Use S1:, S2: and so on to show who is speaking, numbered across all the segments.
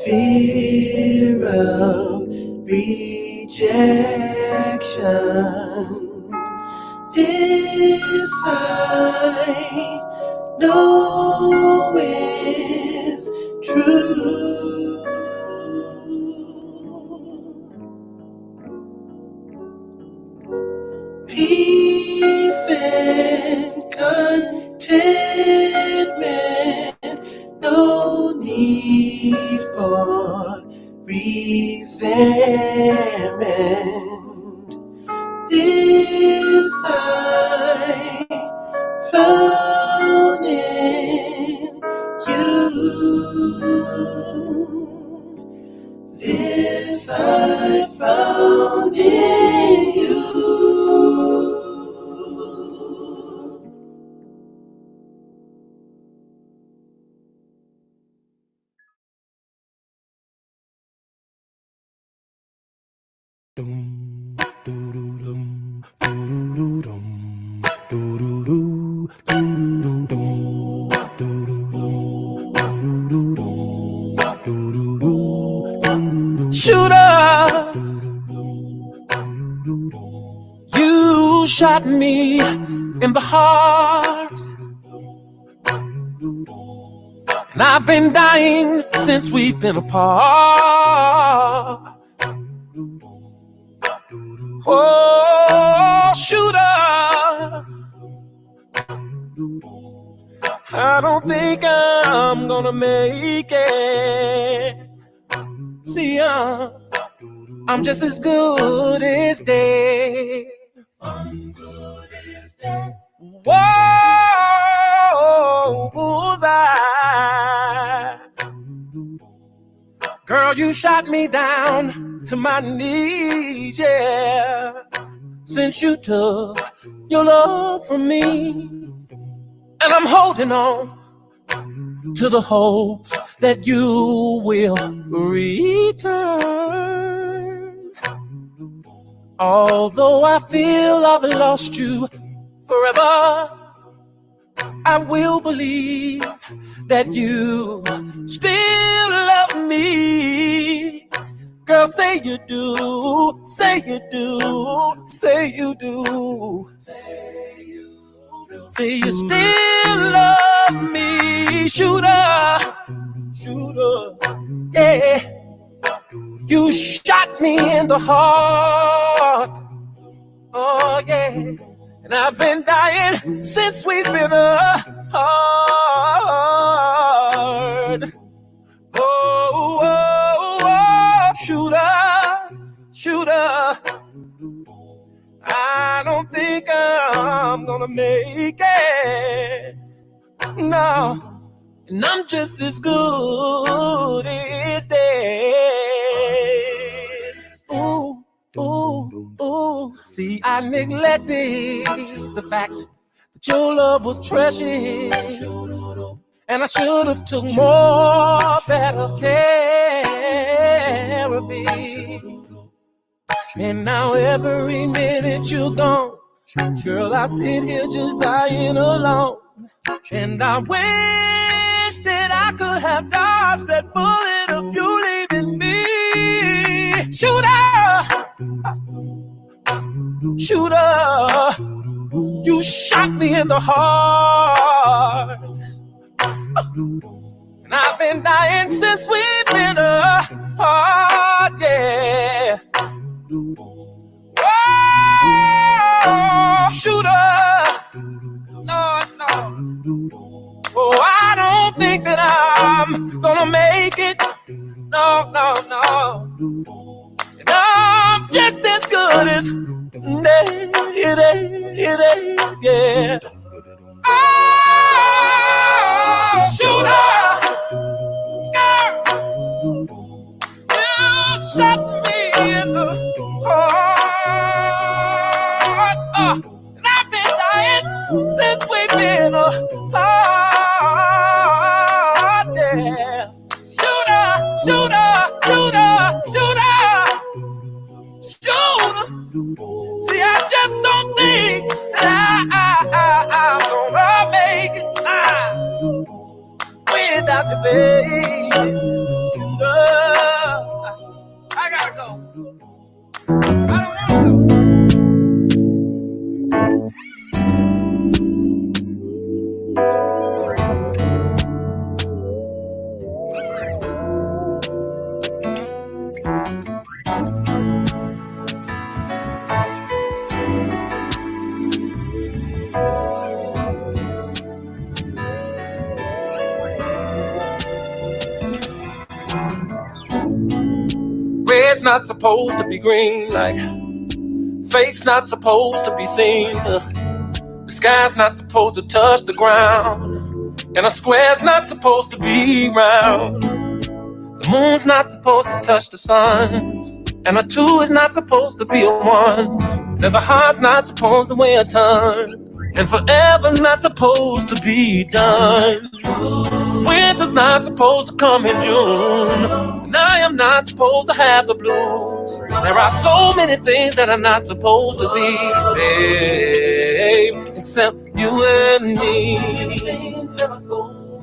S1: fear of rejection. This I know is true. Peace and contentment, no need for resentment. This I found in you. This I found in you.
S2: Shooter, you shot me in the heart, and I've been dying since we've been apart. Oh, shooter, I don't think I'm gonna make it. See, I'm just as good as dead. I'm good as dead. Whoa, bullseye. Girl, you shot me down to my knees, yeah. Since you took your love from me, and I'm holding on to the hopes that you will return. Although I feel I've lost you forever, I will believe that you still love me. Girl, say you do, say you do, say you do, say you do. Say you still love me, shooter, shooter, yeah. You shot me in the heart, oh yeah. And I've been dying since we've been apart. Oh, oh, oh, shooter, shooter. I don't think I'm gonna make it. No, and I'm just as good as dead. Ooh, ooh, ooh. See, I neglected the fact that your love was precious, and I should have took more better care of it. And now every minute you're gone, girl, I sit here just dying alone. And I wish that I could have dodged that bullet of you leaving me. Shooter, shooter, you shot me in the heart. And I've been dying since we've been apart, yeah. Oh, shooter, no, no. Oh, I don't think that I'm gonna make it. No, no, no. And I'm just as good as it, yeah. Oh, shooter, girl, you shot me in the heart. And I've been dying since we've been apart, yeah. Shooter, shooter, shooter, shooter, shooter. See, I just don't think that I'm gonna make it without you, baby. Shooter. Red's not supposed to be green, like faith's not supposed to be seen. The sky's not supposed to touch the ground, and a square's not supposed to be round. The moon's not supposed to touch the sun, and a two is not supposed to be a one. Said the heart's not supposed to weigh a ton, and forever's not supposed to be done. Winter's not supposed to come in June, and I am not supposed to have the blues. There are so many things that are not supposed to be, babe, except you and me.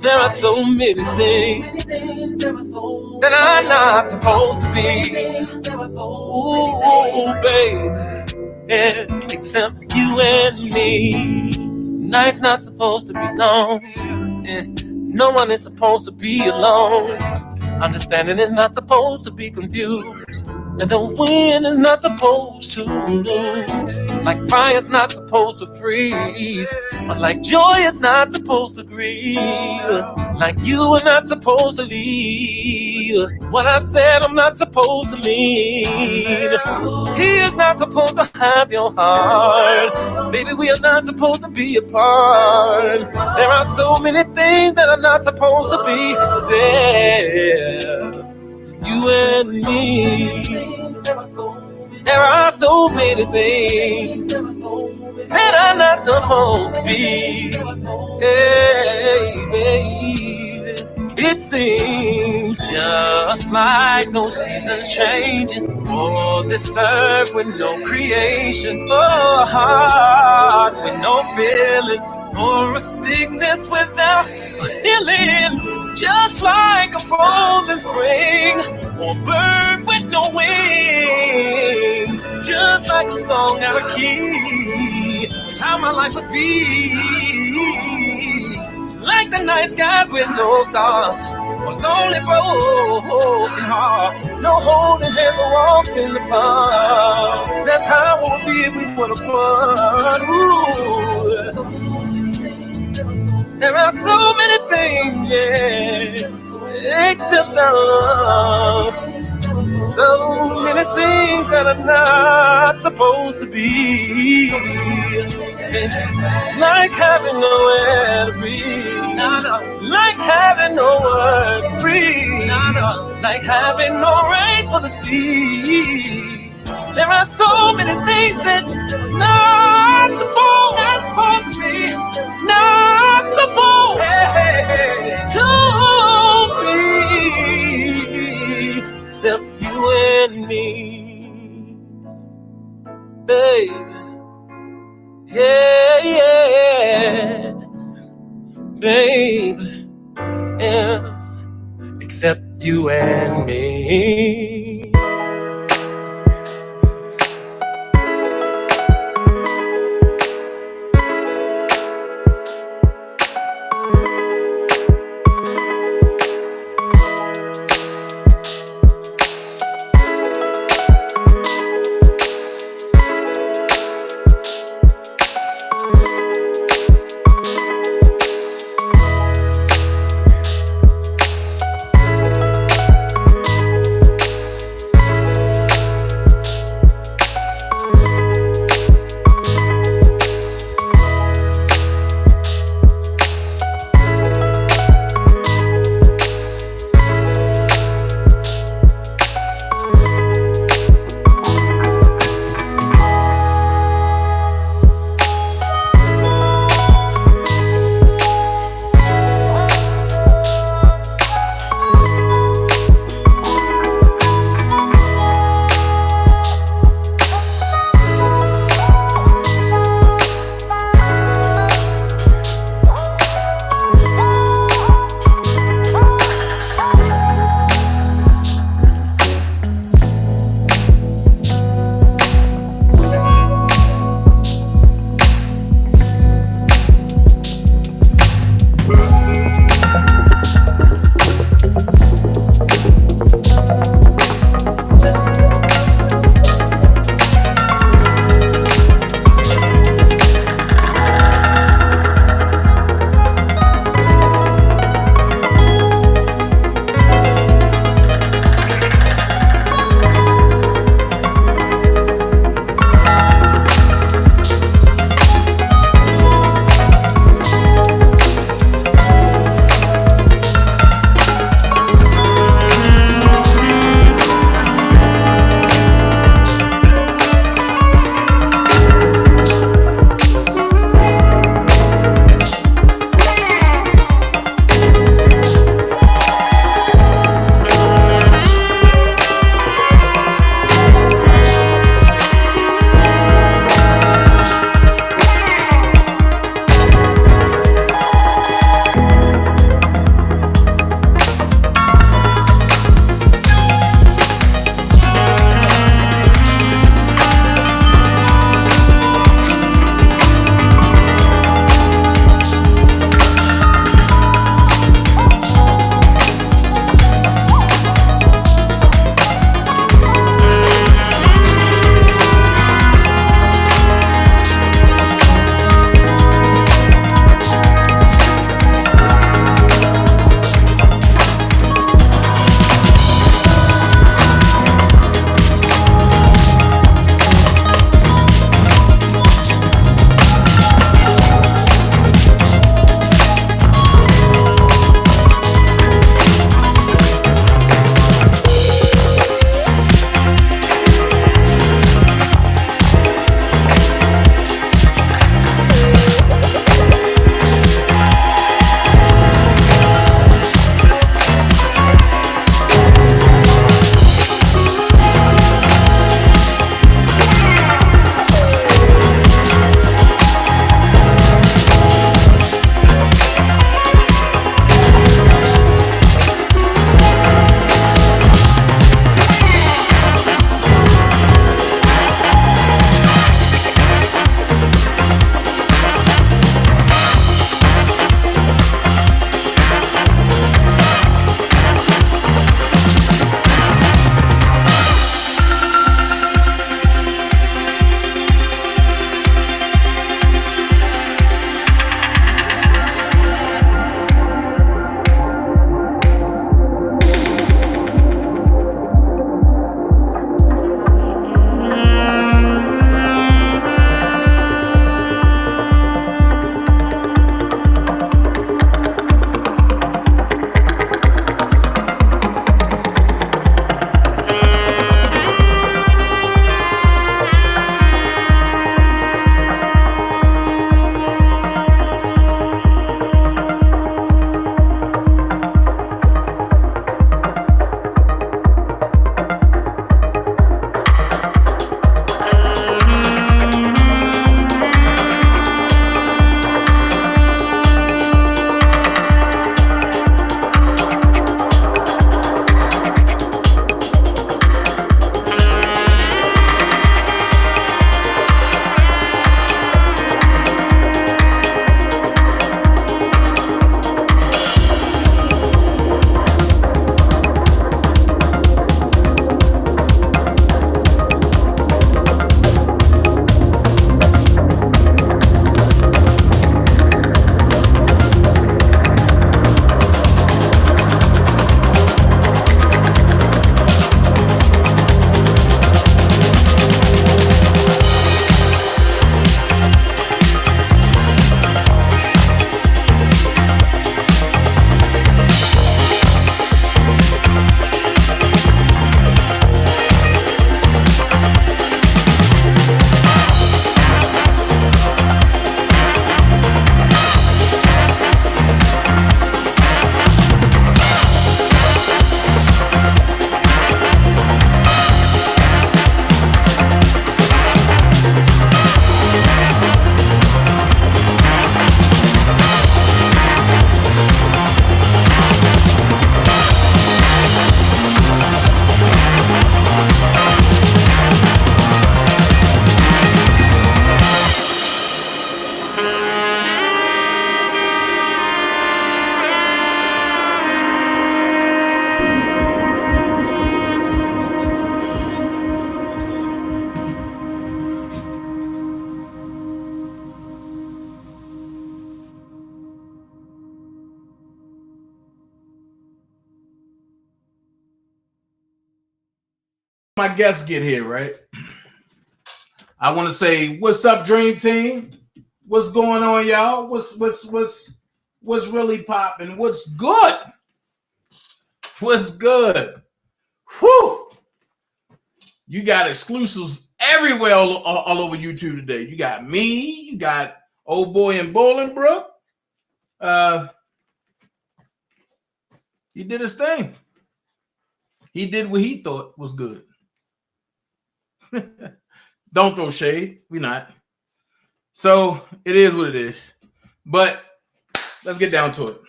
S2: There are so many things that are not supposed to be, ooh, babe, yeah, except you and me. Night's not supposed to be long, yeah. No one is supposed to be alone. Understanding is not supposed to be confused, and the wind is not supposed to lose. Like fire's not supposed to freeze, but like joy is not supposed to grieve. Like you are not supposed to leave what I said I'm not supposed to mean. He is not supposed to have your heart. Baby, we are not supposed to be apart. There are so many things that are not supposed to be said. You and me. There are so many things that are not supposed to be. Hey, baby, it seems just like no seasons changing, or this earth with no creation, or a heart with no feelings, or a sickness without a healing. Just like a frozen spring, or a bird with no wings. Just like a song out of key, it's how my life would be. Like the night skies with no stars, or lonely broken heart. No holding hands or walks in the park. That's how it would be if we put apart. Ooh. There are so many things, yeah, except love. So many things that are not supposed to be. It's like having nowhere to breathe, like having no words to breathe, like having no rain for the sea. There are so many things that's not supposed to be, not supposed to be, except you and me, babe. Yeah, yeah, babe. Yeah, except you and me. My guests get here, right? I want to say, what's up, Dream Team? What's going on, y'all? What's really popping? What's good? What's good? Whew! You got exclusives everywhere all over YouTube today. You got me, you got old boy in Bolingbrook. He did his thing. He did what he thought was good. Don't throw shade. We not. So it is what it is. But let's get down to it.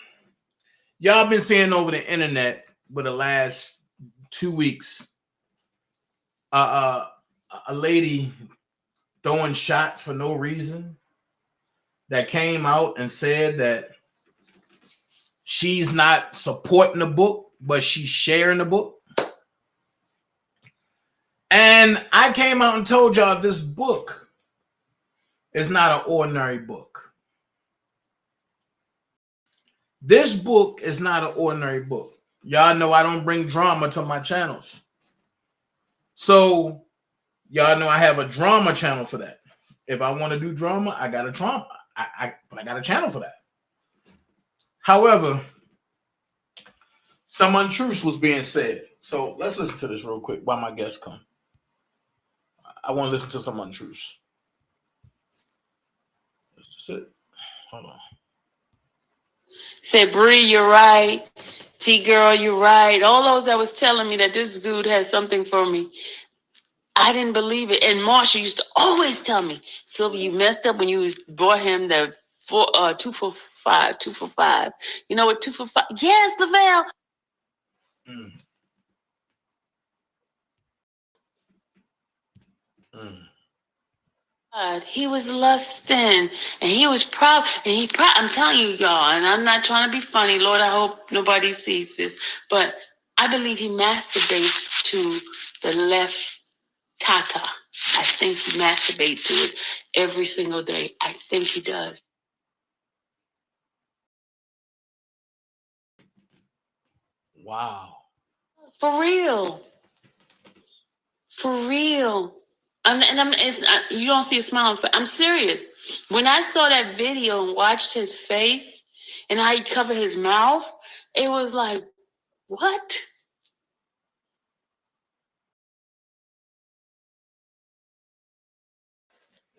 S2: Y'all been seeing over the internet for the last 2 weeks a lady throwing shots for no reason that came out and said that she's not supporting the book, but she's sharing the book. And I came out and told y'all this book is not an ordinary book. This book is not an ordinary book. Y'all know I don't bring drama to my channels. So y'all know I have a drama channel for that. If I want to do drama, I got a drama. But I got a channel for that. However, some untruths was being said. So let's listen to this real quick while my guests come. I want to listen to some untruths. That's just it. Hold on.
S3: Said, Bree, you're right. T-Girl, you're right. All those that was telling me that this dude had something for me, I didn't believe it. And Marsha used to always tell me, Sylvia, you messed up when you brought him the 2 for 5, 2 for 5. You know what 2 for 5? Yes, Lavelle. God, he was lusting and he was proud. And I'm telling you, y'all, and I'm not trying to be funny. Lord, I hope nobody sees this. But I believe he masturbates to the left tata. I think he masturbates to it every single day. I think he does.
S2: Wow.
S3: For real. For real. You don't see a smile. I'm serious. When I saw that video and watched his face and how he covered his mouth, it was like, what?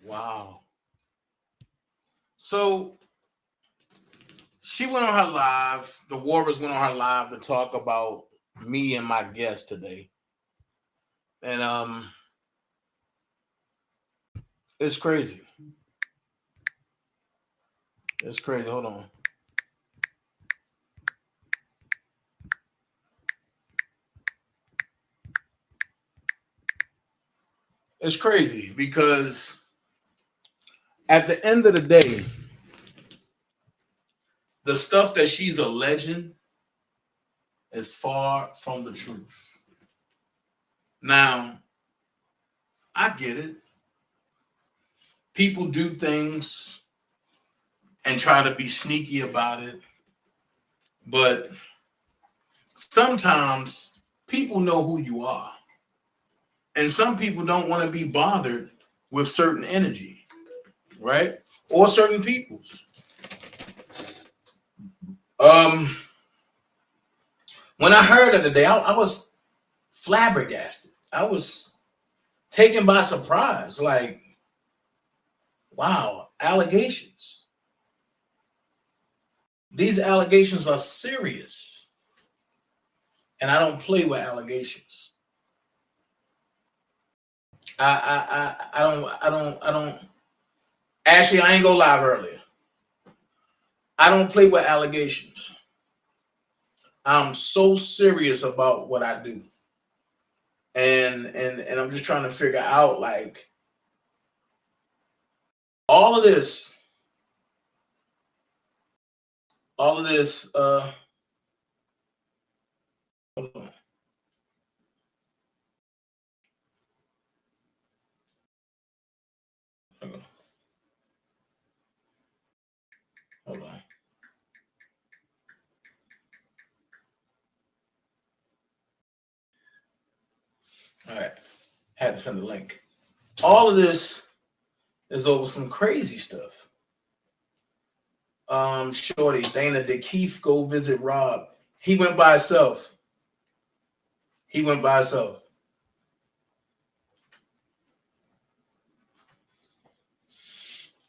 S2: Wow. So she went on her live. The Warriors went on her live to talk about me and my guest today. And it's crazy. It's crazy. Hold on. It's crazy because at the end of the day, the stuff that she's alleging is far from the truth. Now, I get it. People do things and try to be sneaky about it. But sometimes people know who you are. And some people don't want to be bothered with certain energy, right? Or certain people's. When I heard it today, I was flabbergasted. I was taken by surprise. Like, wow, allegations. These allegations are serious. And I don't play with allegations. I don't. Actually, I ain't go live earlier. I don't play with allegations. I'm so serious about what I do. And I'm just trying to figure out, like, all of this, hold on. Hold on. All right. had to send the link. All of this is over some crazy stuff. Shorty, Dana, did Keith go visit Rob? He went by himself.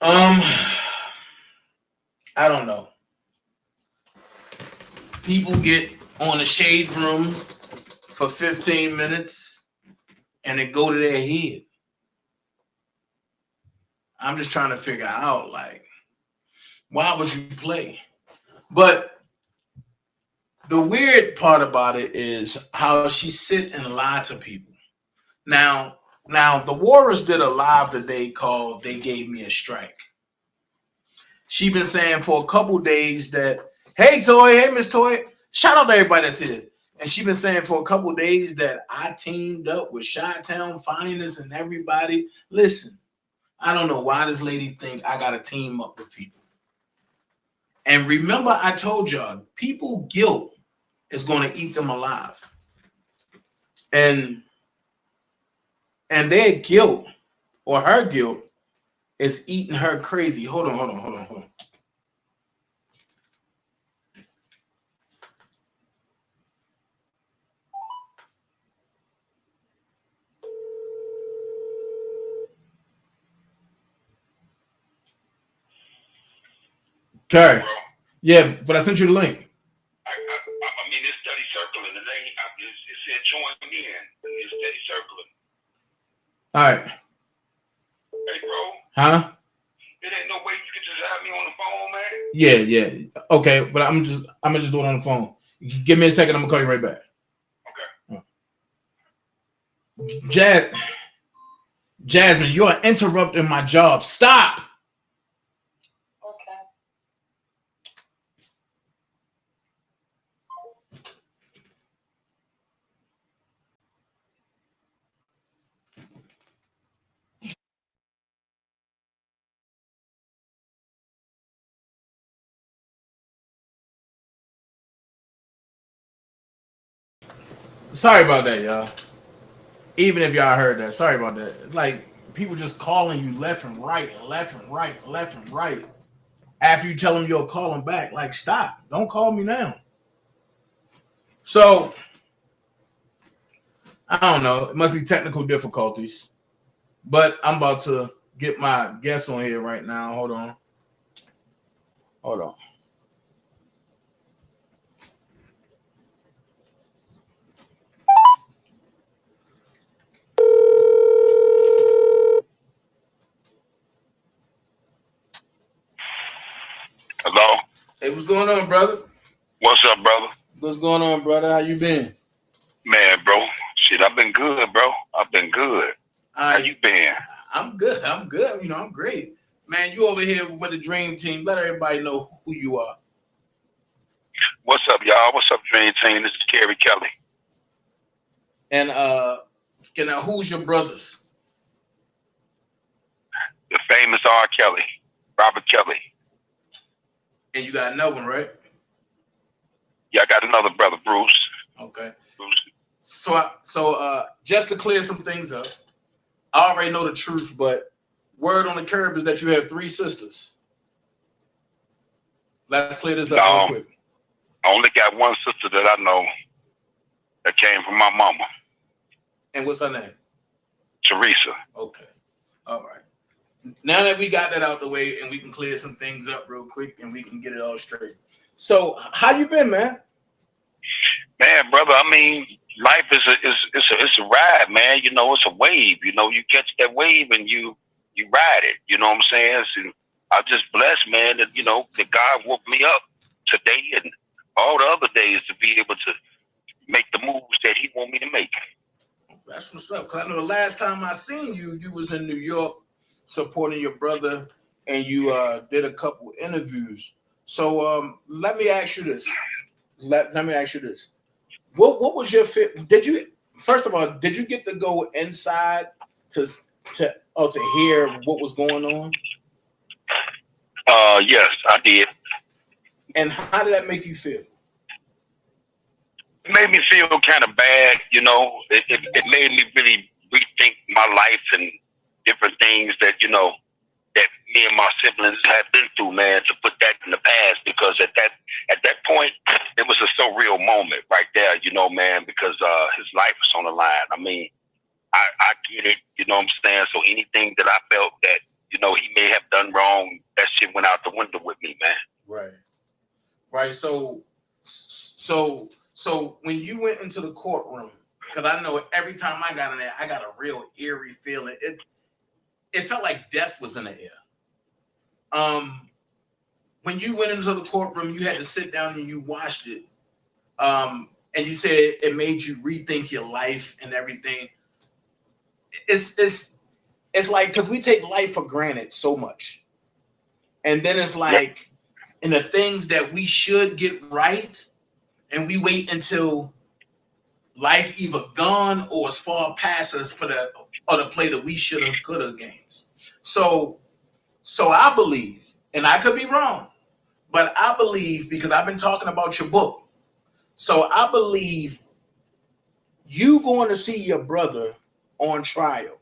S2: I don't know. People get on the shade room for 15 minutes and they go to their head. I'm just trying to figure out, like, why would you play? But the weird part about it is how she sit and lie to people. Now, the Warriors did a live today called They Gave Me a Strike. She been saying for a couple days that, hey, Toy, hey, Miss Toy, shout out to everybody that's here. And she been saying for a couple days that I teamed up with Chi-Town Finest and everybody. Listen, I don't know why this lady think I got to team up with people. And remember, I told y'all, people guilt is going to eat them alive. And their guilt or her guilt is eating her crazy. Hold on. Cary. Yeah, but I sent you the link.
S4: I mean, it's steady circling. The name, it said join in. It's steady circling.
S2: All right.
S4: Hey, bro.
S2: Huh?
S4: It ain't no way you can just have me on the phone, man.
S2: Yeah. Okay, but I'm gonna just do it on the phone. Give me a second. I'm gonna call you right back. Okay. Jasmine, you are interrupting my job. Stop.
S3: Okay.
S2: Sorry about that, y'all. Even if y'all heard that, sorry about that. It's like people just calling you left and right. After you tell them you'll call them back, like, stop. Don't call me now. So, I don't know. It must be technical difficulties. But I'm about to get my guest on here right now. Hold on.
S4: Hello?
S2: Hey, what's going on, brother?
S4: What's up, brother?
S2: What's going on, brother? How you been?
S4: Man, bro. Shit, I've been good, bro. I've been good. How you been?
S2: I'm good. I'm great. Man, you over here with the Dream Team. Let everybody know who you are.
S4: What's up, y'all? What's up, Dream Team? This is Carrie Kelly.
S2: And who's your brothers?
S4: The famous R. Kelly, Robert Kelly.
S2: And you got another one, right?
S4: Yeah, I got another brother, Bruce.
S2: Okay.
S4: Bruce.
S2: So just to clear some things up, I already know the truth, but word on the curb is that you have 3 sisters. Let's clear this up real quick.
S4: I only got one sister that I know that came from my mama.
S2: And what's her name?
S4: Teresa.
S2: Okay. All right. Now that we got that out the way and we can clear some things up real quick and we can get it all straight. So how you been, man?
S4: Man, brother, I mean, life is a ride, man. You know, it's a wave. You know, you catch that wave and you ride it. You know what I'm saying? So I'm just blessed, man, that, you know, that God woke me up today and all the other days to be able to make the moves that he want me to make.
S2: That's what's up. Cause I know the last time I seen you, you was in New York supporting your brother and you did a couple interviews. So let me ask you this. Let me ask you this. What was your fit? First of all, did you get to go inside to hear what was going on?
S4: Yes, I did.
S2: And how did that make you feel?
S4: It made me feel kind of bad, you know. It made me really, rethink my life and different things that, you know, that me and my siblings have been through, man, to put that in the past, because at that point, it was a surreal moment right there, you know, man, because his life was on the line. I mean, I get it, you know what I'm saying? So anything that I felt that, you know, he may have done wrong, that shit went out the window with me, man.
S2: Right. Right. So when you went into the courtroom, because I know every time I got in there, I got a real eerie feeling. It felt like death was in the air. When you went into the courtroom, you had to sit down and you watched it. And you said it made you rethink your life and everything. It's like, because we take life for granted so much. And then it's like, and the things that we should get right, and we wait until life either gone or as far past us for the play that we should have, could have games. So I believe, and I could be wrong, but I believe, because I've been talking about your book, so I believe you going to see your brother on trial.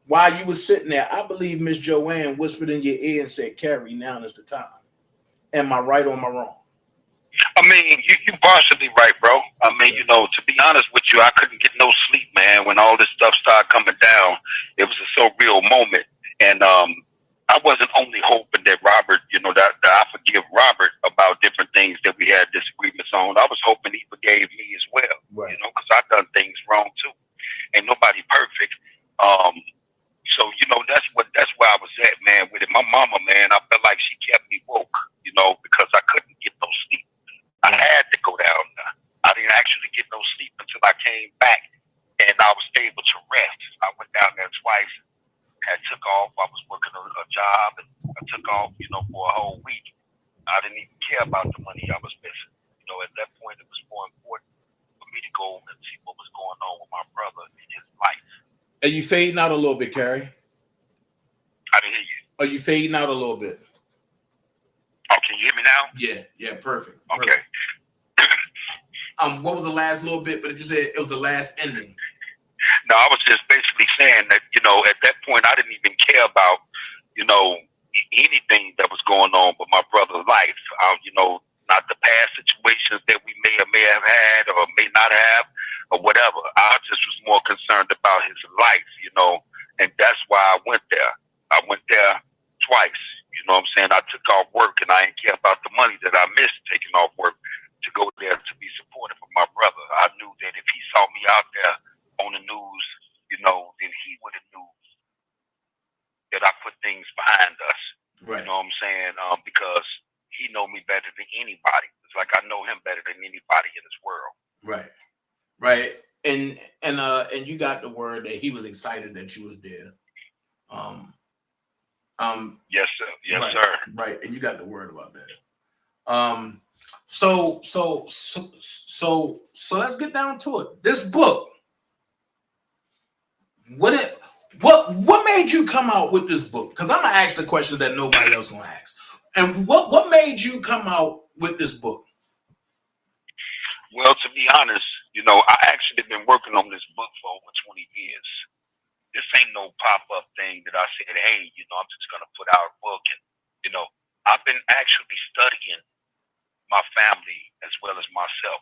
S2: While you were sitting there, I believe Miss Joanne whispered in your ear and said, "Cary, now is the time." Am I right or am I wrong?
S4: I mean, you partially right, bro. I mean, you know, to be honest with you, I couldn't get no sleep, man. When all this stuff started coming down, it was a surreal moment. And I wasn't only hoping that Robert, you know, that I forgive Robert about different things that we had disagreements on. I was hoping he forgave me as well, right. You know, because I've done things wrong too. Ain't nobody perfect. So, you know, that's where I was at, man, with it. My mama, man, I felt like she kept me woke, you know, because I couldn't get no sleep. I had to go down there. I didn't actually get no sleep until I came back and I was able to rest. I went down there twice, had took off. I was working a job and I took off, you know, for a whole week. I didn't even care about the money I was missing. You know, at that point, it was more important for me to go and see what was going on with my brother in his life.
S2: Are you fading out a little bit, Cary?
S4: I didn't hear you.
S2: Are you fading out a little bit?
S4: Oh, can you hear me now?
S2: Yeah, perfect.
S4: Okay.
S2: What was the last little bit? But you said it was the last ending.
S4: No, I was just basically saying that, you know, at that point, I didn't even care about, you know, anything that was going on with my brother's life. You know, not the past situations that we may or may have had or may not have or whatever. I just was more concerned about his life, you know, and that's why I went there. I went there twice. You know what I'm saying? I took off work and I didn't care about the money that I missed taking off work to go there to be supportive of my brother. I knew that if he saw me out there on the news, you know, then he would have knew that I put things behind us. Right. You know what I'm saying? Because he know me better than anybody. It's like I know him better than anybody in this world.
S2: Right. Right. And you got the word that he was excited that you was there.
S4: Yes, sir. Yes,
S2: right,
S4: sir.
S2: Right. And you got the word about that. So let's get down to it. This book, what made you come out with this book? Because I'm gonna ask the questions that nobody else gonna ask. And what made you come out with this book?
S4: Well, to be honest, you know, I actually been working on this book for over 20 years. This ain't no pop-up thing that I said, hey, you know, I'm just gonna put out a book. And, you know, I've been actually studying my family as well as myself.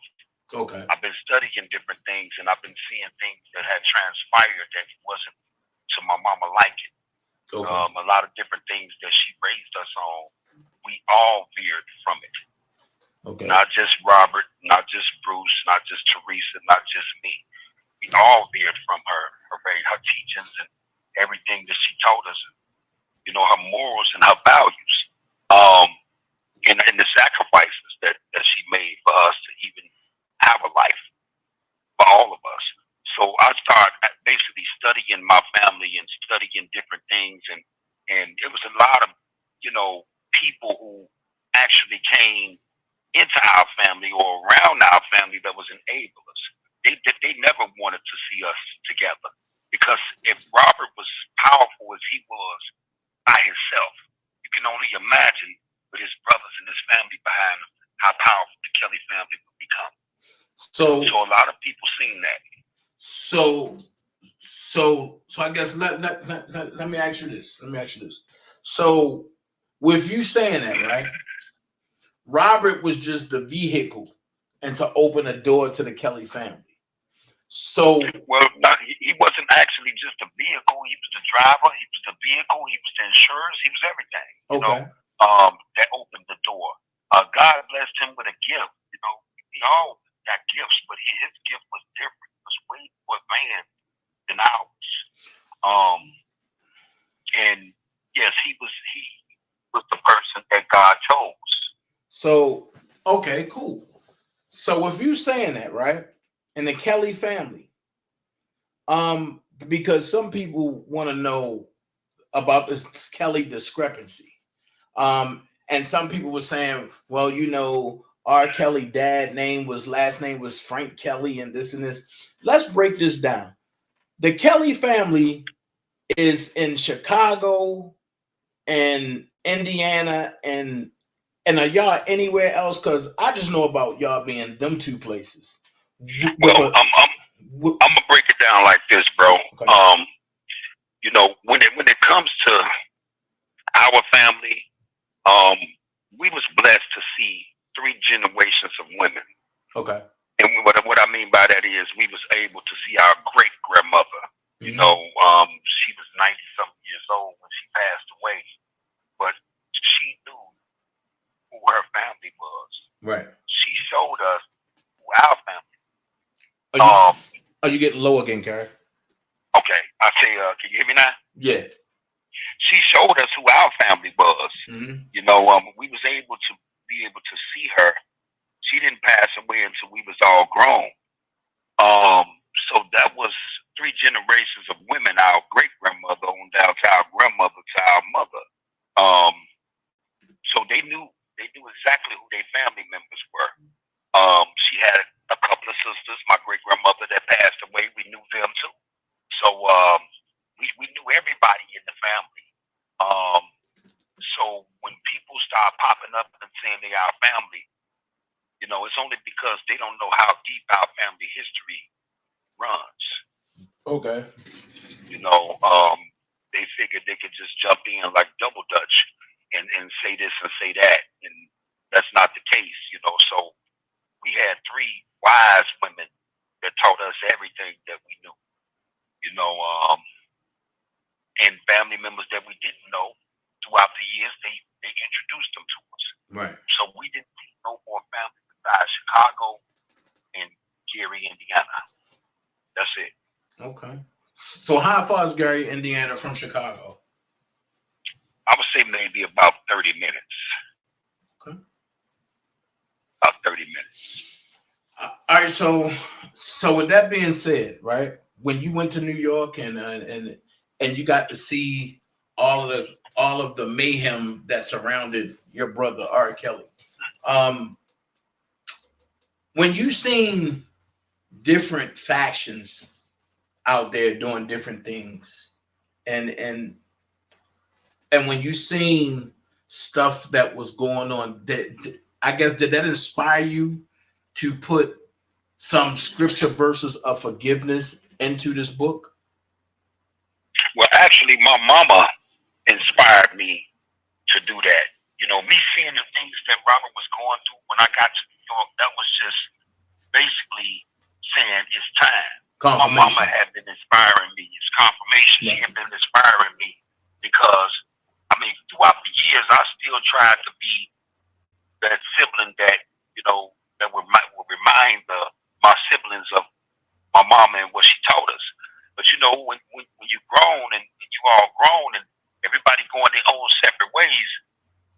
S2: Okay.
S4: I've been studying different things and I've been seeing things that had transpired that wasn't to my mama liking. Okay. A lot of different things that she raised us on, we all veered from it. Okay. Not just Robert, not just Bruce, not just Teresa, not just me. We all veered from her teachings and everything that she told us, you know, her morals and her values, and the sacrifices that she made for us to even have a life for all of us. So I started basically studying my family and studying different things, and it was a lot of, you know, people who actually came into our family or around our family that was enablers. They never wanted to see us together, because if Robert was powerful as he was by himself, you can only imagine with his brothers and his family behind him how powerful the Kelly family would become. So a lot of people seen that.
S2: So I guess let me ask you this. So with you saying that, right? Robert was just the vehicle and to open a door to the Kelly family. So
S4: well, he wasn't actually just a vehicle. He was the driver. He was the vehicle. He was the insurance. He was everything. You know, that opened the door. God blessed him with a gift. You know, we all got gifts, but his gift was different. It was way more advanced than ours. And yes, he was the person that God chose.
S2: So okay, cool. So if you saying that, right, in the Kelly family, because some people want to know about this Kelly discrepancy, and some people were saying, well, you know, R. Kelly last name was Frank Kelly, and this and this. Let's break this down. The Kelly family is in Chicago and Indiana, and are y'all anywhere else? Because I just know about y'all being them two places.
S4: Well, I'm gonna break it down like this, bro. Okay. You know, when it comes to our family, we was blessed to see 3 generations of women.
S2: Okay.
S4: And what I mean by that is we was able to see our great grandmother. You know, she was 90-something years old when she passed away, but she knew who her family was.
S2: Right.
S4: She showed us who our family.
S2: Are you getting low again, Cary?
S4: Okay. I say, can you hear me now?
S2: Yeah.
S4: She showed us who our family was. You know, we was able to see her. She didn't pass away until we was all grown. So that was 3 generations of women, our great grandmother on down to our grandmother to our mother. So they knew exactly who their family members were. She had a couple of sisters, my great grandmother that passed away. We knew them too. So we knew everybody in the family. So when people start popping up and saying they our family, you know, it's only because they don't know how deep our family history runs.
S2: Okay.
S4: You know, they figured they could just jump in like double dutch and say this and say that, and that's not the case. You know, so we had 3 wise women that taught us everything that we knew. You know, and family members that we didn't know throughout the years, they introduced them to us.
S2: Right.
S4: So we didn't see no more family besides Chicago and Cary, Indiana. That's it.
S2: Okay. So how far is Cary, Indiana from Chicago?
S4: I would say maybe about 30 minutes.
S2: Okay.
S4: About 30 minutes.
S2: All right. So with that being said, right, when you went to New York and you got to see all of the mayhem that surrounded your brother R. Kelly, when you seen different factions out there doing different things, and when you seen stuff that was going on, that I guess did that inspire you to put some scripture verses of forgiveness into this book?
S4: Well, actually, my mama inspired me to do that. You know, me seeing the things that Robert was going through when I got to New York, that was just basically saying it's time. My mama had been inspiring me. It's confirmation. She had been inspiring me because, I mean, throughout the years, I still tried to be that sibling that, you know, that would remind my siblings of my mama and what she taught us. But, you know, when you're grown and you all grown and everybody going their own separate ways,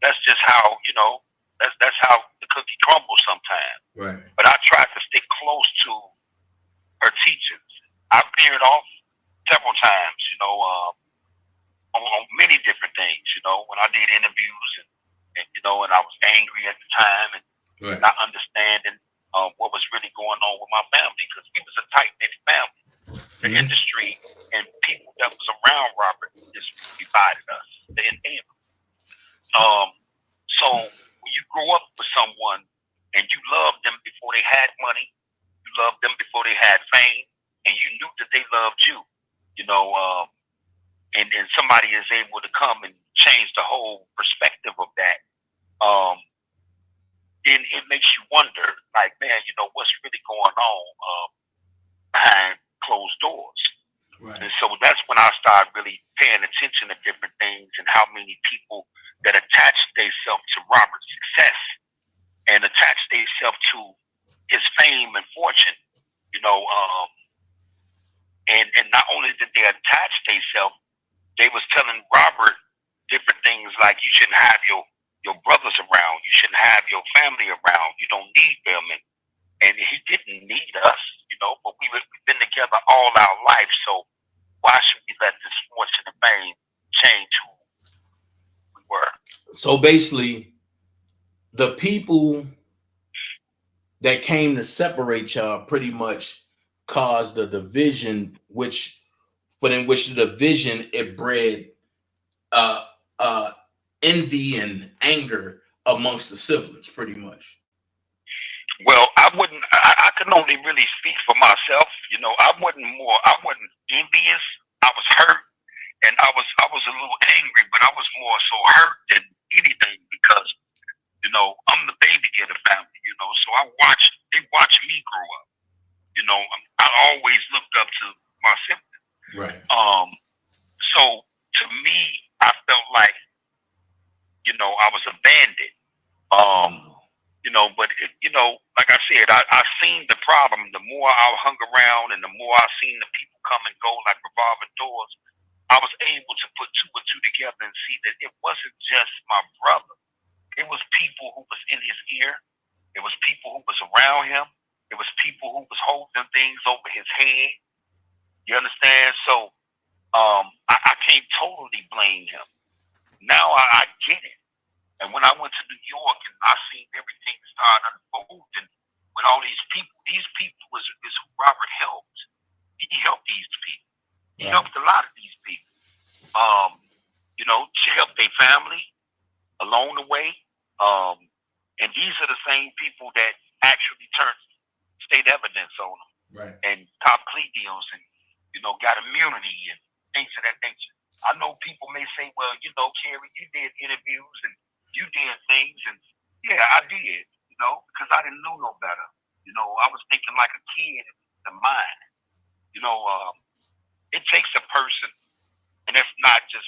S4: that's just how, you know, that's how the cookie crumbles sometimes.
S2: Right.
S4: But I tried to stick close to her teachings. I veered off several times, you know, on many different things, you know, when I did interviews and you know, and I was angry at the time and not understanding what was really going on with my family, because we was a tight-knit family. The industry and people that was around Robert just divided us. They enabled. So when you grow up with someone and you loved them before they had money, you loved them before they had fame, and you knew that they loved you, and somebody is able to come and change the whole perspective of that, then it makes you wonder, like, man, what's really going on behind closed doors. Right. And so that's when I started really paying attention to different things and how many people that attach themselves to Robert's success and attach themselves to his fame and fortune, and not only did they attach themselves, they was telling Robert different things like, you shouldn't have your brothers around, you shouldn't have your family around, you don't need them, and he didn't need us, but we've been together all our life, so why should we let this fortune and fame change who we were?
S2: So basically, the people that came to separate y'all pretty much caused the division, in which the division it bred envy and anger amongst the siblings, pretty much.
S4: Well, I can only really speak for myself. I wasn't envious. I was hurt, and I was a little angry, but I was more so hurt than anything because, I'm the baby of the family, so they watched me grow up. I always looked up to my siblings.
S2: Right.
S4: So to me, I felt like, I was abandoned. But like I said, I seen the problem. The more I hung around and the more I seen the people come and go like revolving doors, I was able to put two and two together and see that it wasn't just my brother. It was people who was in his ear. It was people who was around him. It was people who was holding things over his head. You understand? So I can't totally blame him. Now I get it. And when I went to New York and I seen everything start unfolding with all these people is who Robert helped. He helped these people. He helped a lot of these people. To help their family along the way. And these are the same people that actually turned state evidence on them. Right. And top plea deals and, got immunity and things of that nature. I know people may say, well, Cary, you did interviews and you did things, and yeah, I did, because I didn't know no better. I was thinking like a kid in the mind. It takes a person, and it's not just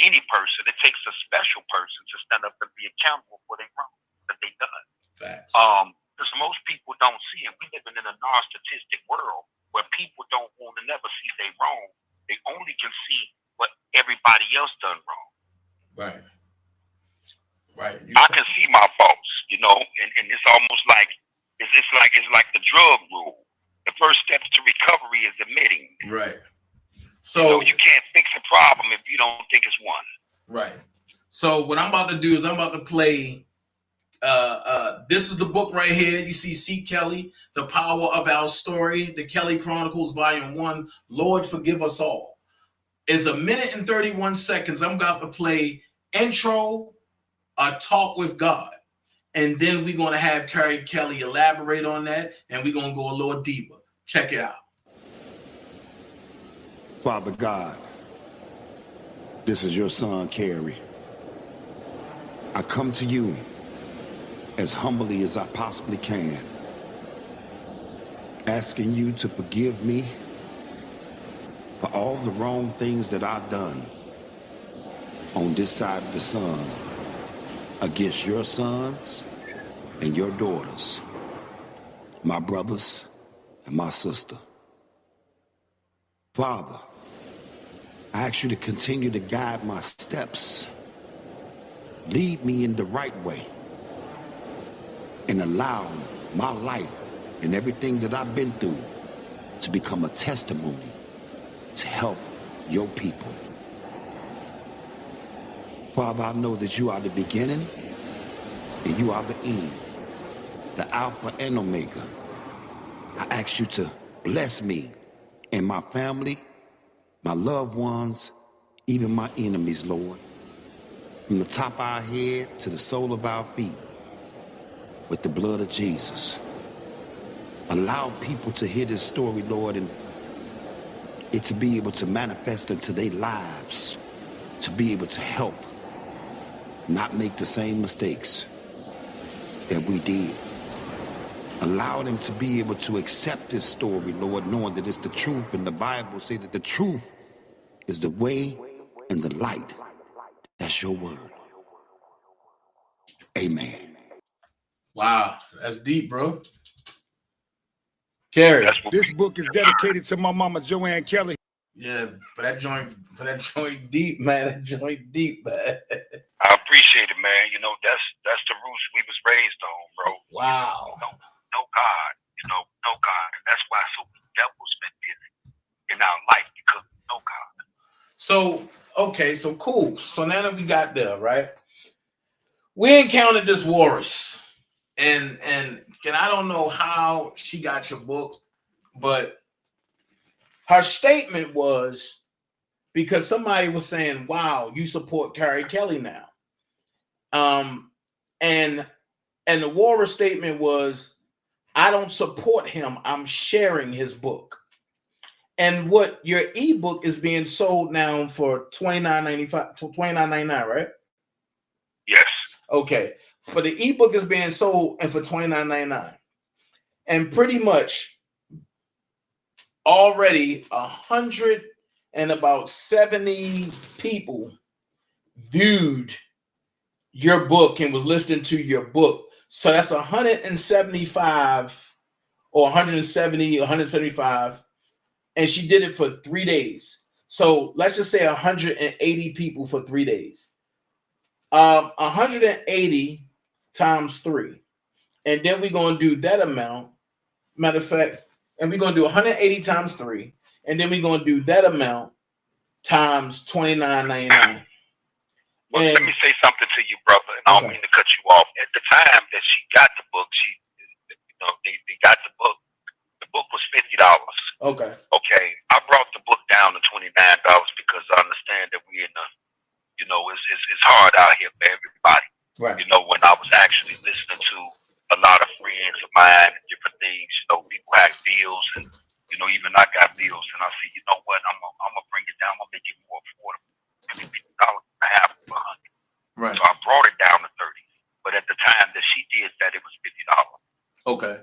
S4: any person, it takes a special person to stand up and be accountable for their wrong that they done. Facts. Because most people don't see it. We living in a narcissistic world where people don't want to never see they wrong. They only can see what everybody else done wrong. Right. I can see my faults, and it's almost like it's like the drug rule. The first steps to recovery is admitting. Right. So you can't fix a problem if you don't think it's one.
S2: Right. So what I'm about to do is I'm about to play. This is the book right here. You see C. Kelly, The Power of Our Story, the Kelly Chronicles, Volume 1, Lord Forgive Us All. It's 1 minute and 31 seconds. I'm about to play intro, a talk with God. And then we're going to have Carrie Kelly elaborate on that, and we're going to go a little deeper. Check it out.
S5: Father God, this is your son, Cary. I come to you as humbly as I possibly can, asking you to forgive me for all the wrong things that I've done on this side of the sun against your sons and your daughters, my brothers and my sister. Father, I ask you to continue to guide my steps, lead me in the right way, and allow my life and everything that I've been through to become a testimony to help your people. Father, I know that you are the beginning and you are the end, the Alpha and Omega. I ask you to bless me and my family, my loved ones, even my enemies, Lord. From the top of our head to the sole of our feet, with the blood of Jesus. Allow people to hear this story, Lord, and it to be able to manifest into their lives, to be able to help, not make the same mistakes that we did. Allow them to be able to accept this story, Lord, knowing that it's the truth, and the Bible say that the truth is the way and the light. That's your word. Amen.
S2: Wow, that's deep, bro. Cary.
S5: This book is dedicated to my mama, Joanne Kelly.
S2: Yeah, for that joint deep, man. That joint deep, man.
S4: I appreciate it, man. You know, that's the roots we was raised on, bro.
S2: Wow.
S4: No God, no God. And that's why so many devils been in our life, because no God.
S2: So, okay, so cool. So now that we got there, right? We encountered this walrus. And I don't know how she got your book, but her statement was because somebody was saying, wow, you support Carrie Kelly now. And the walrus statement was, I don't support him. I'm sharing his book. And what your ebook is being sold now for $29.95, $29.99, right?
S4: Yes.
S2: Okay. For the ebook is being sold and for $29.99. And pretty much already 170 people viewed your book and was listening to your book. So that's 175 or 170, 175. And she did it for 3 days. So let's just say 180 people for 3 days. 180 times 3. And then we're going to do that amount. Matter of fact, and we're going to do 180 times 3. And then we're going to do that amount times $29.99.
S4: Well, let me say something to you, brother, and I don't mean to cut you off. At the time that she got the book, they got the book. The book was $50.
S2: Okay.
S4: Okay. I brought the book down to $29 because I understand that we in the, it's hard out here for everybody.
S2: Right.
S4: You know, when I was actually listening to a lot of friends of mine and different things, people had bills, and even I got bills, and I said, you know what, I'm gonna bring it down. I'm gonna make it more affordable. Give me $50 and a half for $100.
S2: Right.
S4: So I brought it down to $30. But at the time that she did that, it was $50.
S2: Okay.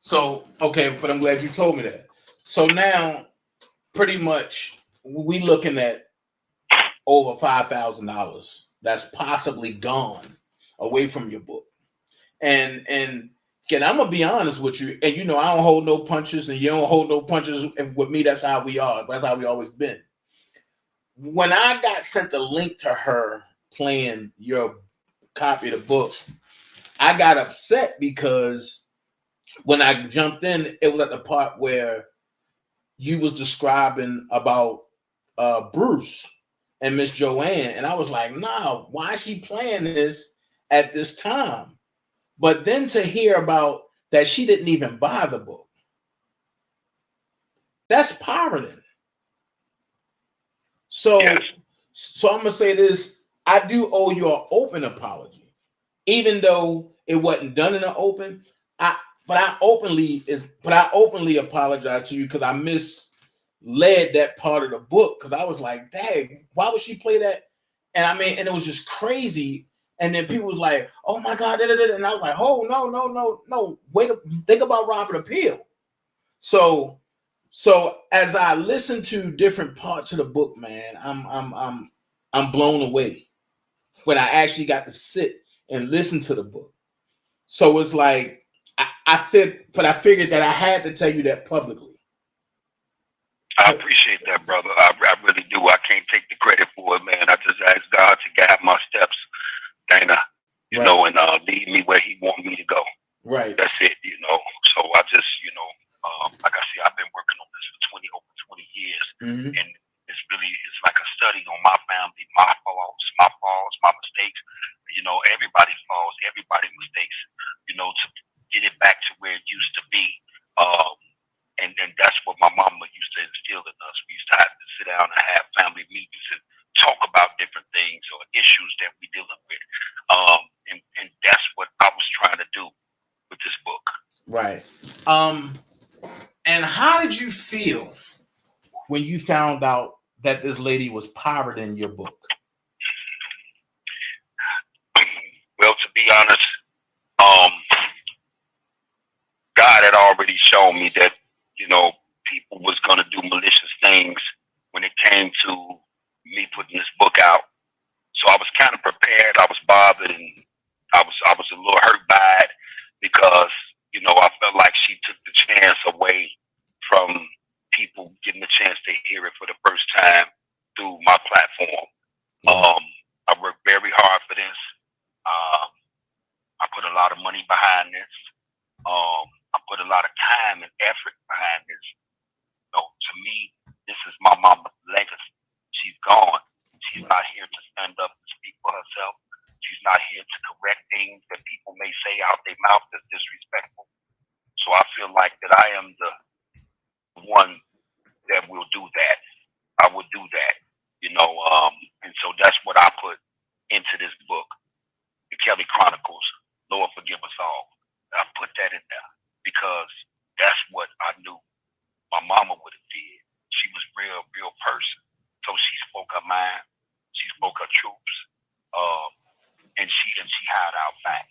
S2: So, but I'm glad you told me that. So now, pretty much, we looking at over $5,000 that's possibly gone away from your book. And again, I'm gonna be honest with you, and I don't hold no punches, and you don't hold no punches. And with me, that's how we are. That's how we always been. When I got sent the link to her playing your copy of the book, I got upset because when I jumped in, it was at the part where you was describing about Bruce and Miss Joanne, and I was like, nah, why is she playing this at this time? But then to hear about that she didn't even buy the book, that's pirating. So,
S4: yes.
S2: So I'm gonna say this: I do owe you an open apology, even though it wasn't done in the open. But I openly apologize to you because I misled that part of the book, because I was like, dang, why would she play that? And it was just crazy. And then people was like, oh my God, and I was like, oh no. Wait, think about Robert Appeal. So as I listen to different parts of the book, man, I'm blown away when I actually got to sit and listen to the book. So it's like I figured that I had to tell you that publicly.
S4: I appreciate that, brother. I really do. I can't take the credit for it, man. I just ask God to guide my steps, Dana, and lead me where He want me to go.
S2: Right.
S4: That's it, So I just, like I said, I've been working on this for over 20 years, and it's like a study on my family, my faults, my mistakes. Everybody's faults, everybody's mistakes. To get it back to where it used to be. And that's what my mama used to instill in us. We used to have to sit down and have family meetings and talk about different things or issues that we're dealing with. And that's what I was trying to do with this book.
S2: Right. And how did you feel when you found out that this lady was pirating your book?
S4: Well, to be honest, God had already shown me that, people was going to do malicious things when it came to me putting this book out. So I was kind of prepared. I was bothered, and I was a little hurt by it because, I felt like she took the chance away from people getting the chance to hear it for the first time through my platform.
S2: Yeah.
S4: I worked very hard for this. I put a lot of money behind this. I put a lot of time and effort behind this. To me, this is my mama's legacy. She's gone. She's not here to stand up and speak for herself. She's not here to correct things that people may say out their mouth that's disrespectful. So I feel like that I am the one that will do that. I would do that, and so that's what I put into this book, the Kelly Chronicles. Lord, forgive us all. I put that in there because that's what I knew my mama would have did. She was real person. So she spoke her mind. She spoke her truths. And she had our back.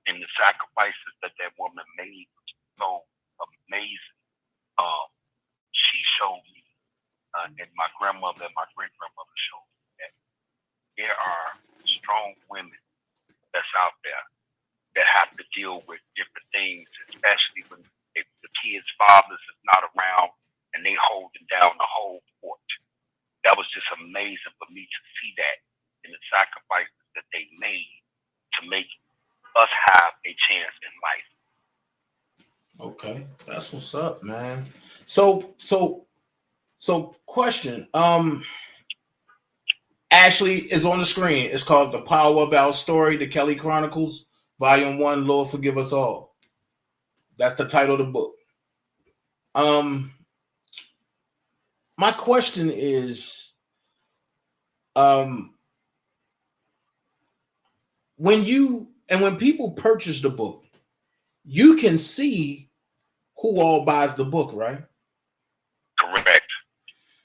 S4: And the sacrifices that woman made was so amazing. She showed me, and my grandmother and my great grandmother showed me that there are strong women that's out there that have to deal with different things, especially when the kids' fathers is not around and they holding down the whole fort. That was just amazing for me to see that in the sacrifices that they made to make us have a chance in life.
S2: Okay, that's what's up, man. So question. Ashley is on the screen. It's called The Power of Our Story, The Kelly Chronicles, Volume 1, Lord Forgive Us All. That's the title of the book. My question is, when people purchase the book, you can see who all buys the book, right?
S4: Correct.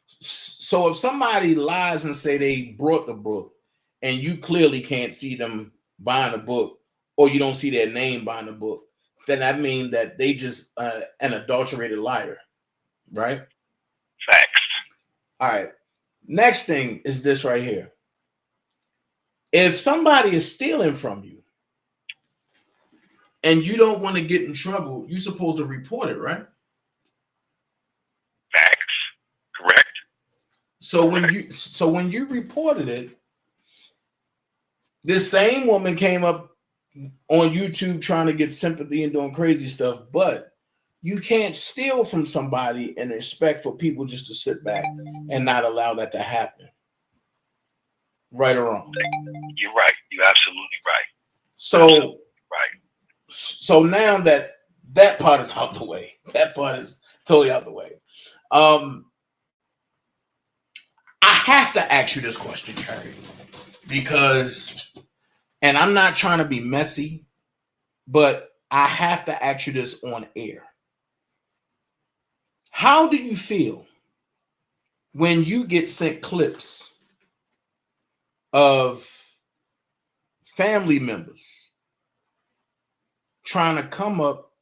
S2: So if somebody lies and say they brought the book and you clearly can't see them buying a book, or you don't see their name buying a book, then that means that they just an adulterated liar, right?
S4: Facts.
S2: All right. Next thing is this right here. If somebody is stealing from you and you don't want to get in trouble, you're supposed to report it, right?
S4: Facts. Correct.
S2: So when you reported it, this same woman came up on YouTube trying to get sympathy and doing crazy stuff, but you can't steal from somebody and expect for people just to sit back and not allow that to happen. Right or wrong?
S4: You're right. You're absolutely right.
S2: So
S4: absolutely right.
S2: So now that part is out the way. That part is totally out the way. I have to ask you this question, Cary, because, and I'm not trying to be messy, but I have to ask you this on air. How do you feel when you get sent clips of family members trying to come up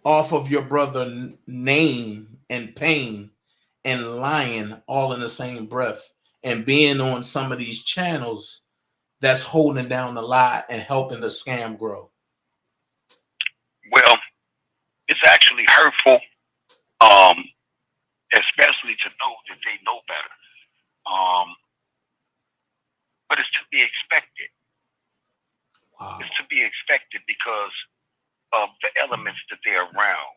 S2: off of your brother's name and pain and lying all in the same breath and being on some of these channels that's holding down the lie and helping the scam grow?
S4: Well, it's actually hurtful, especially to know that they know better. But it's to be expected.
S2: Wow.
S4: It's to be expected because of the elements that they're around.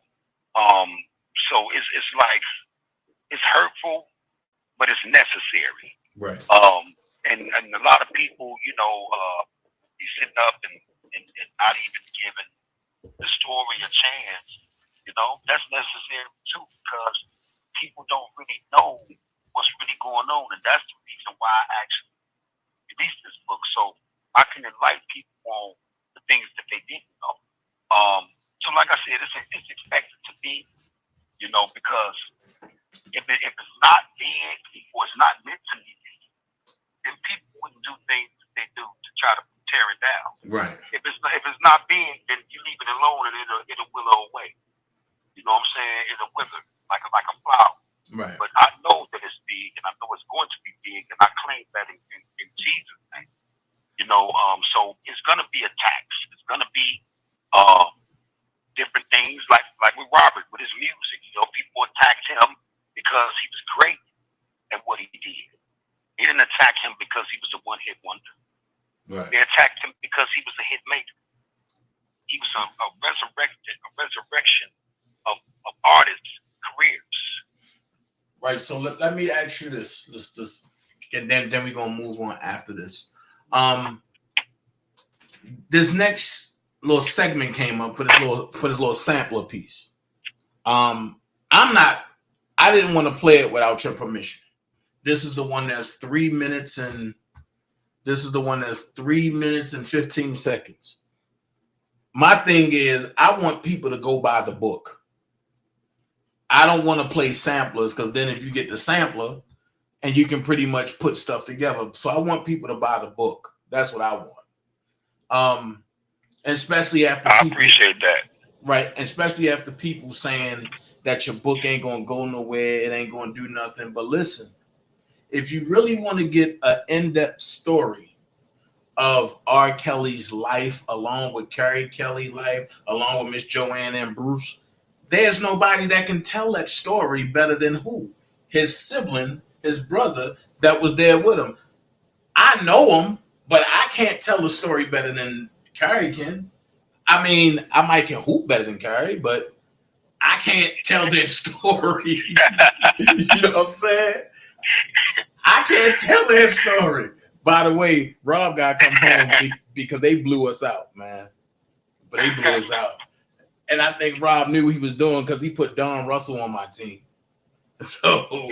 S4: So it's like, it's hurtful, but it's necessary.
S2: Right.
S4: And a lot of people, be sitting up and not even giving the story a chance. That's necessary too, because people don't really know what's really going on, and that's the reason why I actually released this book, so I can enlighten people on the things that they didn't know. So like I said, it's expected to be, because if it's not big or it's not meant to be big, then people wouldn't do things that they do to try to tear it down.
S2: Right.
S4: If it's not big, then you leave it alone and it'll willow away. You know what I'm saying? It'll wither like a flower.
S2: Right.
S4: But I know that it's big, and I know it's going to be big, and I claim that in Jesus' name. So it's gonna be attacks. It's gonna be different things like with Robert with his music. People attacked him because he was great at what he did. They didn't attack him because he was a one-hit wonder.
S2: Right.
S4: They attacked him because he was a hit maker. He was a resurrection of artists' careers.
S2: Right. So let me ask you this. And then we're gonna move on after this. This next little segment came up for this little sampler piece. I didn't want to play it without your permission. This is the one that's 3 minutes and 15 seconds. My thing is, I want people to go buy the book. I don't want to play samplers because then if you get the sampler and you can pretty much put stuff together. So I want people to buy the book. That's what I want. Especially after
S4: I appreciate that.
S2: Right. Especially after people saying that your book ain't going to go nowhere. It ain't going to do nothing. But listen, if you really want to get an in-depth story of R. Kelly's life, along with Carrie Kelly's life, along with Miss Joanne and Bruce, there's nobody that can tell that story better than who? His sibling, his brother that was there with him. I know him, but I can't tell the story better than Cary can. I mean, I might can hoop better than Cary, but I can't tell their story. You know what I'm saying? I can't tell their story. By the way, Rob got to come home because they blew us out, man. But they blew us out. And I think Rob knew what he was doing because he put Don Russell on my team. So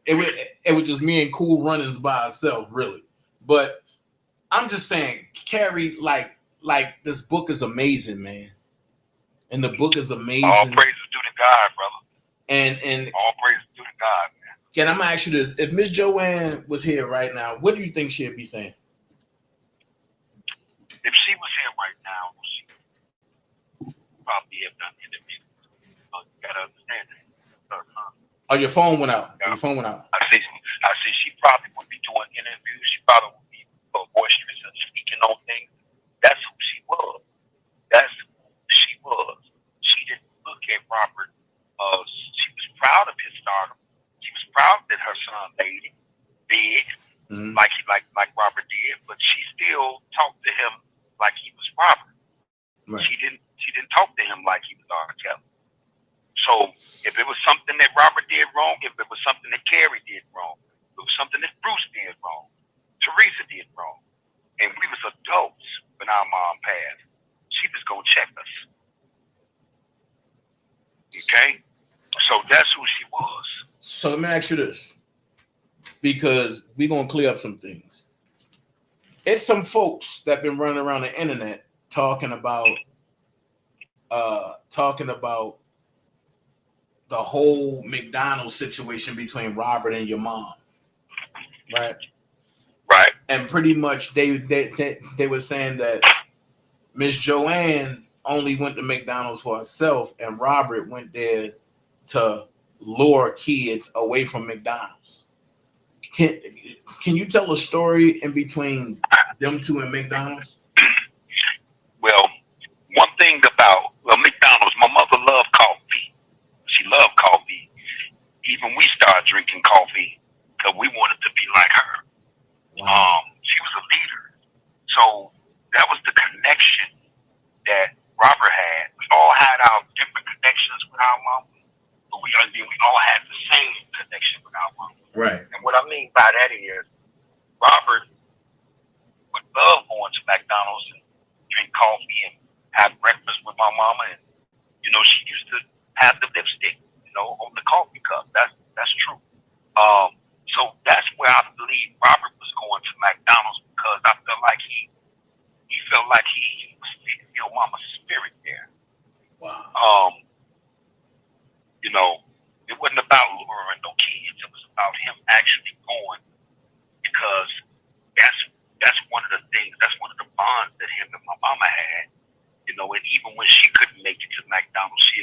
S2: it was just me and Cool Runnings by ourselves, really. But I'm just saying, Cary, like this book is amazing, man. And the book is amazing.
S4: All praises due to God, brother.
S2: And
S4: all praises due to God, man.
S2: Again, I'm gonna ask you this: if Miss Joanne was here right now, what do you think she'd be saying?
S4: If she was here right now, she probably have done interviews. You gotta understand that.
S2: Oh, your phone went out.
S4: Yeah.
S2: Your phone went out.
S4: I see. She probably would be doing interviews. She probably would be boisterous and speaking on things. That's who she was. She didn't look at Robert. She was proud of his stardom. She was proud that her son made it big, like Robert did. But she still talked to him like he was Robert.
S2: Right.
S4: She didn't talk to him like he was R. Kelly. So if it was something that Robert did wrong, if it was something that Cary did wrong, if it was something that Bruce did wrong, Teresa did wrong, and we was adults when our mom passed, she was gonna check us. Okay? So that's who she was.
S2: So let me ask you this, because we're gonna clear up some things. It's some folks that been running around the internet talking about the whole McDonald's situation between Robert and your mom, right?
S4: Right.
S2: And pretty much they were saying that Miss Joanne only went to McDonald's for herself, and Robert went there to lure kids away from McDonald's. Can you tell a story in between them two and McDonald's?
S4: Well, one thing about McDonald's, my mother loved coffee. She loved coffee. Even we started drinking coffee because we wanted to be like her.
S2: Wow.
S4: She was a leader. So that was the connection that Robert had. We all had our different connections with our mom, but we all had the same connection with our mom.
S2: Right.
S4: And what I mean by that is Robert would love going to McDonald's and drink coffee and have breakfast with my mama. And, she used to have the lipstick, on the coffee cup. That's true. So that's where I believe Robert was going to McDonald's, because I felt like he felt like he was feeling mama's spirit there.
S2: Wow.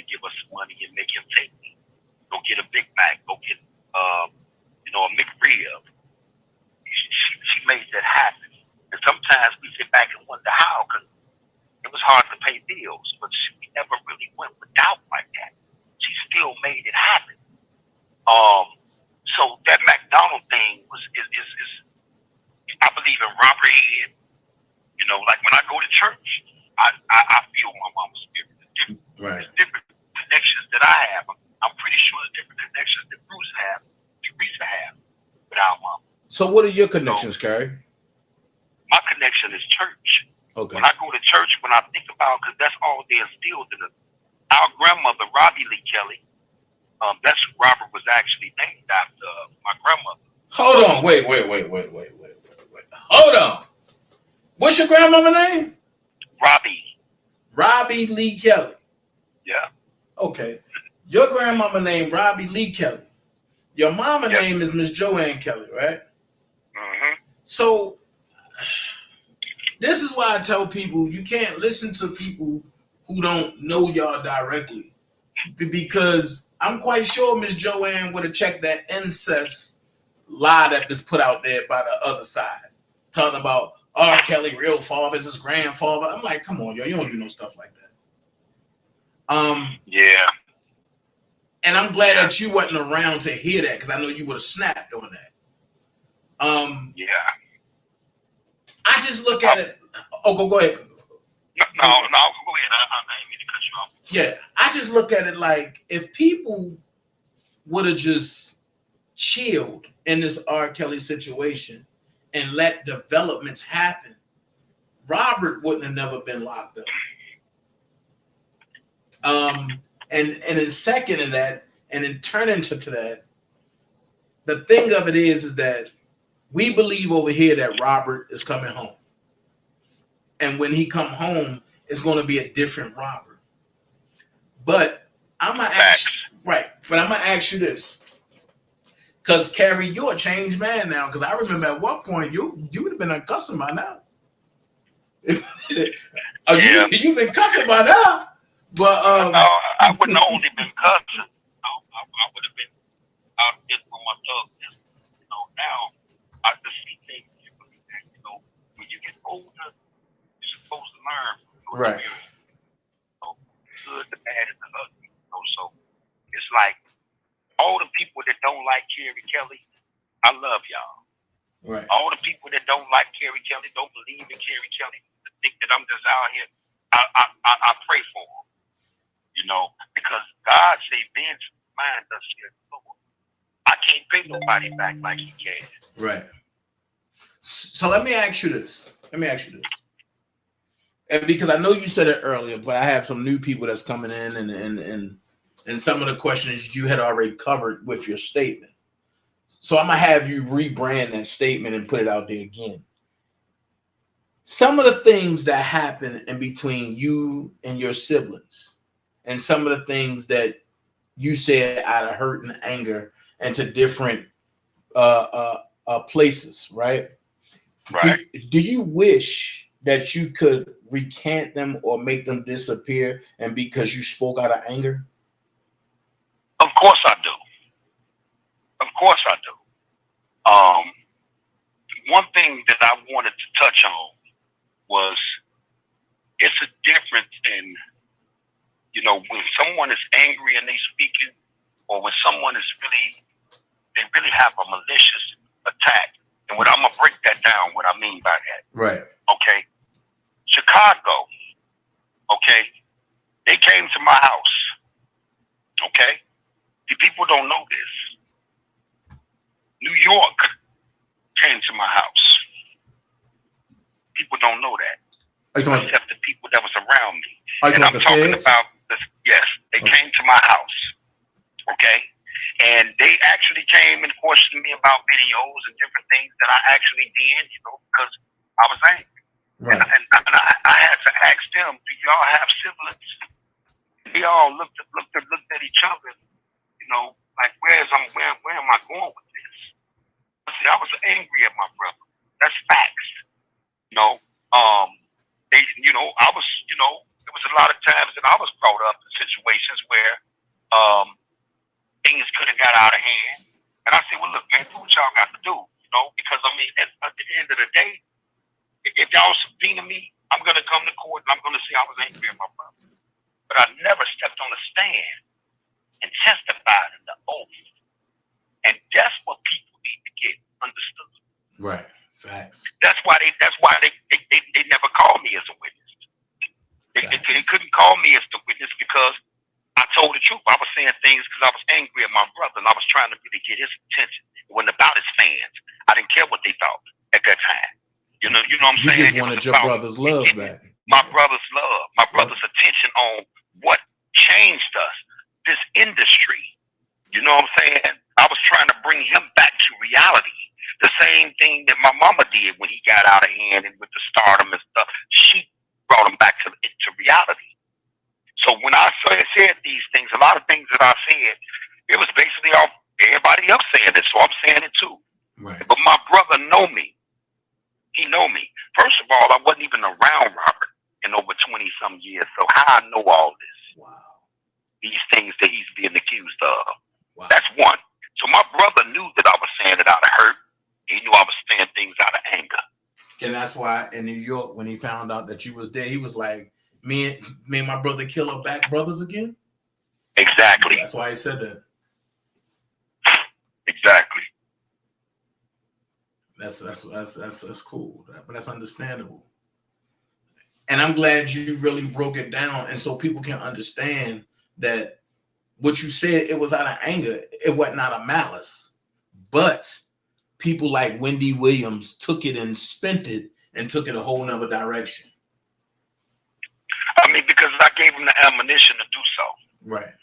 S4: he'll give us some money and make him take me. Go get a Big Mac. Go get, you know, a McRib. She made that happen. And sometimes we sit back and wonder how, because it was hard to pay bills, but she never really went without like that. She still made it happen. So that McDonald thing is I believe in robbery head. You know, like when I go to church, I feel my mama's spirit. It's different.
S2: Right.
S4: There's different connections that I have. I'm pretty sure there's different connections that Bruce have, Teresa have with our mom.
S2: So what are your connections, Cary?
S4: My connection is church.
S2: Okay.
S4: When I go to church, when I think about, because that's all they instilled in us. Our grandmother, Robbie Lee Kelly, that's who Robert was actually named after, my grandmother.
S2: Hold on. Wait. Hold on. What's your grandmother's name? Robbie Lee Kelly.
S4: Yeah.
S2: Okay. Your grandmama named Robbie Lee Kelly. Your mama name is Miss Joanne Kelly, right?
S4: Mm-hmm.
S2: So this is why I tell people you can't listen to people who don't know y'all directly, because I'm quite sure Miss Joanne would have checked that incest lie that was put out there by the other side, talking about R. Kelly, real father, is his grandfather. I'm like, come on, yo, you don't do no stuff like that.
S4: Yeah.
S2: And I'm glad that you wasn't around to hear that, because I know you would have snapped on that.
S4: Yeah.
S2: I just look at it. Oh, go ahead.
S4: No, go ahead. I didn't mean to cut you off.
S2: Yeah, I just look at it like if people would have just chilled in this R. Kelly situation and let developments happen, Robert wouldn't have never been locked up. And in second of that, and in turning to that, the thing of it is that we believe over here that Robert is coming home. And when he come home, it's going to be a different Robert. But I'm going to ask, but I'm going to ask you this. Because, Cary, you're a changed man now. Because I remember at one point, you would have been accustomed by now. You've been cussing by now. But
S4: no, I wouldn't have only been cussing. I would have been out there with my thug. You know, now I just see things differently. You know, when you get older, you're supposed to learn from your experience. You know, good, the bad, and the ugly. You know, so it's like all the people that don't like Carrie Kelly, I love y'all.
S2: Right.
S4: All the people that don't like Carrie Kelly, don't believe in Carrie Kelly, think that I'm just out here. I pray for them. You know, because God say, "Vengeance mine does saith the Lord." I can't pay nobody back like He can.
S2: Right. So let me ask you this. And because I know you said it earlier, but I have some new people that's coming in, and some of the questions you had already covered with your statement. So I'm gonna have you rebrand that statement and put it out there again. Some of the things that happen in between you and your siblings, and some of the things that you said out of hurt and anger and to different places, right?
S4: Right.
S2: Do you wish that you could recant them or make them disappear, and because you spoke out of anger?
S4: Of course I do. One thing that I wanted to touch on was it's a difference in, you know, when someone is angry and they speaking, or when someone is they really have a malicious attack. And what I'm gonna break that down, what I mean by that.
S2: Right.
S4: Okay. Chicago. Okay. They came to my house. Okay. The people don't know this. New York came to my house. People don't know that. Except the people that was around me. And I'm talking about this. Yes, they came to my house. Okay. And they actually came and questioned me about videos and different things that I actually did, you know, because I was angry. Right. And I had to ask them, do y'all have siblings? They all looked at each other, you know, like where am I going with this? See, I was angry at my brother. That's facts. You know, I was, you know, there was a lot of times that I was brought up in situations where things could have got out of hand. And I said, well, look, man, do what y'all got to do, because I mean, at the end of the day, if y'all subpoena me, I'm going to come to court and I'm going to say I was angry at my brother. But I never stepped on a stand and testified in the oath. And that's what people need to get understood.
S2: Right. Facts.
S4: That's why they never called me as a witness. They couldn't call me as the witness because I told the truth. I was saying things because I was angry at my brother and I was trying to really get his attention. It wasn't about his fans. I didn't care what they thought at that time. You know what I'm saying?
S2: You just wanted your brother's love back.
S4: My brother's love, my brother's attention on what changed us, this industry. You know what I'm saying? I was trying to bring him back to reality. The same thing that my mama did when he got out of hand and with the stardom and stuff. She brought him back to reality. So when I said these things, a lot of things that I said, it was basically all everybody else saying it, so I'm saying it too.
S2: Right.
S4: But my brother know me. He know me. First of all, I wasn't even around Robert in over 20-some years, so how I know all this.
S2: Wow.
S4: These things that he's being accused of.
S2: Wow.
S4: That's one. So my brother knew that I was saying it out of hurt. He knew I was saying things out of anger.
S2: And that's why in New York, when he found out that you was there, he was like, me and my brother Killer back brothers again?
S4: Exactly.
S2: That's why he said that.
S4: Exactly.
S2: That's cool. But that's understandable. And I'm glad you really broke it down and so people can understand that what you said, it was out of anger. It wasn't out of malice. But people like Wendy Williams took it and spent it and took it a whole nother direction.
S4: I mean, because I gave him the ammunition to do so.
S2: Right.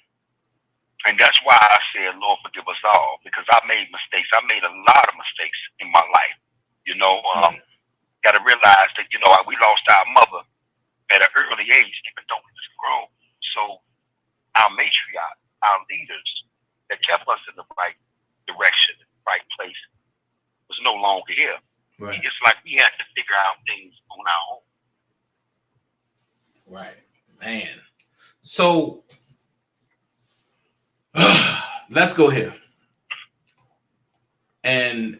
S4: And that's why I said, Lord, forgive us all, because I made mistakes. I made a lot of mistakes in my life. Got to realize that, we lost our mother at an early age, even though we was grown. So our matriarch, our leaders that kept us in the right direction, the right place, was no longer here.
S2: Right.
S4: It's like we had to figure out things on our own.
S2: Right. Man. So let's go here. And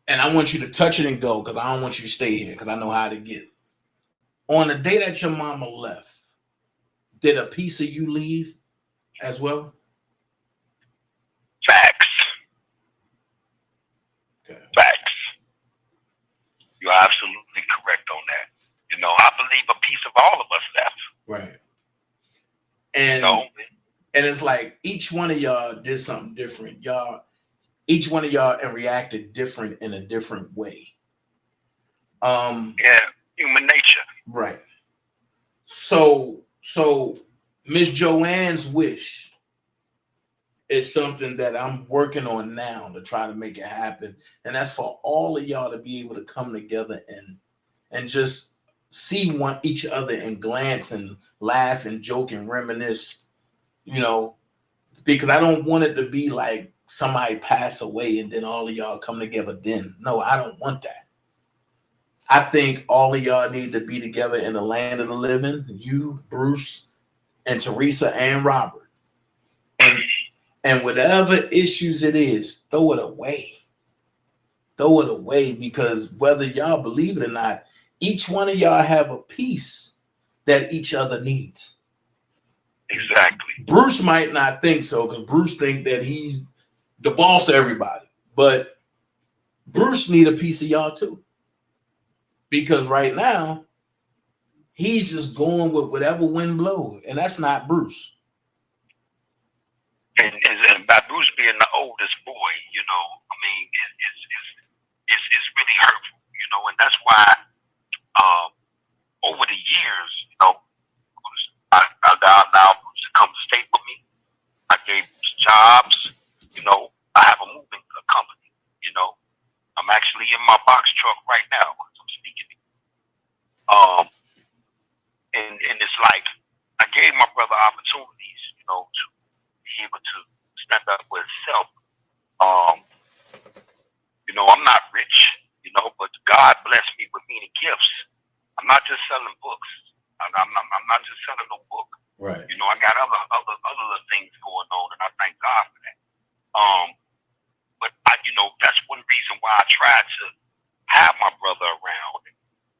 S2: I want you to touch it and go because I don't want you to stay here because I know how to get. On the day that your mama left, did a piece of you leave as well?
S4: Facts.
S2: Okay.
S4: Facts. You're absolutely correct on that. I believe a piece of all of us left.
S2: Right. And it's like each one of y'all did something different. Each one of y'all reacted different in a different way.
S4: Yeah, human nature.
S2: Right. So Miss Joanne's wish is something that I'm working on now to try to make it happen. And that's for all of y'all to be able to come together and just see each other and glance and laugh and joke and reminisce, because I don't want it to be like somebody pass away and then all of y'all come together then. No, I don't want that. I think all of y'all need to be together in the land of the living, you, Bruce, and Teresa and Robert. And whatever issues it is, throw it away. Throw it away, because whether y'all believe it or not, each one of y'all have a piece that each other needs.
S4: Exactly.
S2: Bruce might not think so, because Bruce think that he's the boss of everybody. But Bruce need a piece of y'all too. Because right now, he's just going with whatever wind blows. And that's not Bruce.
S4: And by Bruce being the oldest boy, it's really hurtful, and that's why over the years, I allowed Bruce to come to stay with me. I gave Bruce jobs, I have a moving company, I'm actually in my box truck right now because I'm speaking. And it's like I gave my brother opportunities, to be able to stand up for himself. I'm not rich, but God blessed me with many gifts. I'm not just selling books. I'm not just selling no book.
S2: Right.
S4: You know, I got other things going on, and I thank God for that. But you know, that's one reason why I tried to have my brother around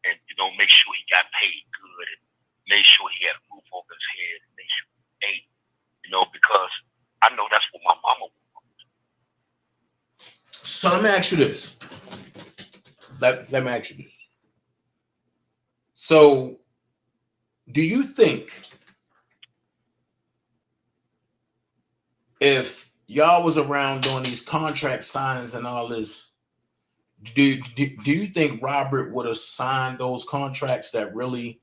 S4: and you know, make sure he got paid good and make sure he had a roof over his head and make sure he ate. You know, because I know that's what my mama wanted.
S2: So let me ask you this. Let me ask you this. So, do you think if y'all was around doing these contract signings and all this, do you think Robert would have signed those contracts that really,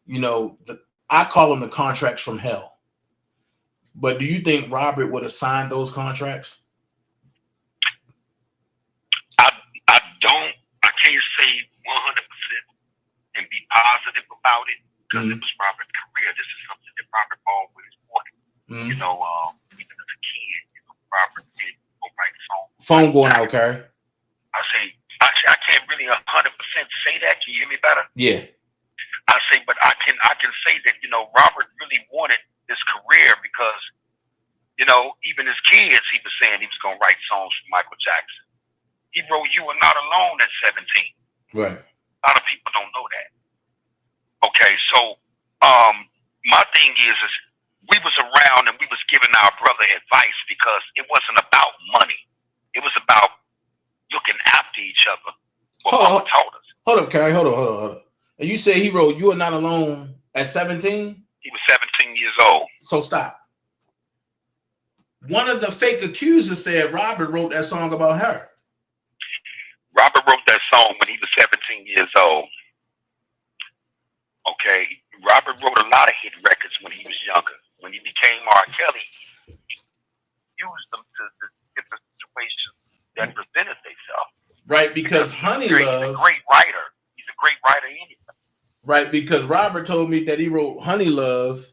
S2: you know, I call them the contracts from hell. But do you think Robert would have signed those contracts?
S4: I can't say 100% and be positive about it because it was Robert's career. This is something that Robert always wanted. You know, even as a kid, you know, Robert did go write songs.
S2: Phone going out, Cary.
S4: I can't really 100% say that. Can you hear me better?
S2: Yeah.
S4: I say, but I can say that, you know, Robert really wanted this career because, you know, even as kids, he was saying he was going to write songs for Michael Jackson. He wrote "You Are Not Alone" at 17.
S2: Right.
S4: A lot of people don't know that. Okay, so my thing is we was around and we was giving our brother advice because it wasn't about money. It was about looking after each other. What Mama taught us.
S2: Hold up, Cary. Hold on. And you say he wrote "You Are Not Alone" at 17?
S4: He was 17 years old.
S2: So stop. One of the fake accusers said Robert wrote that song about her.
S4: Robert wrote that song when he was 17 years old. Okay, Robert wrote a lot of hit records when he was younger. When he became R. Kelly, he used them to different situations that presented themselves.
S2: Right, because Honey Love.
S4: He's a great writer. He's a great writer anyway.
S2: Right, because Robert told me that he wrote Honey Love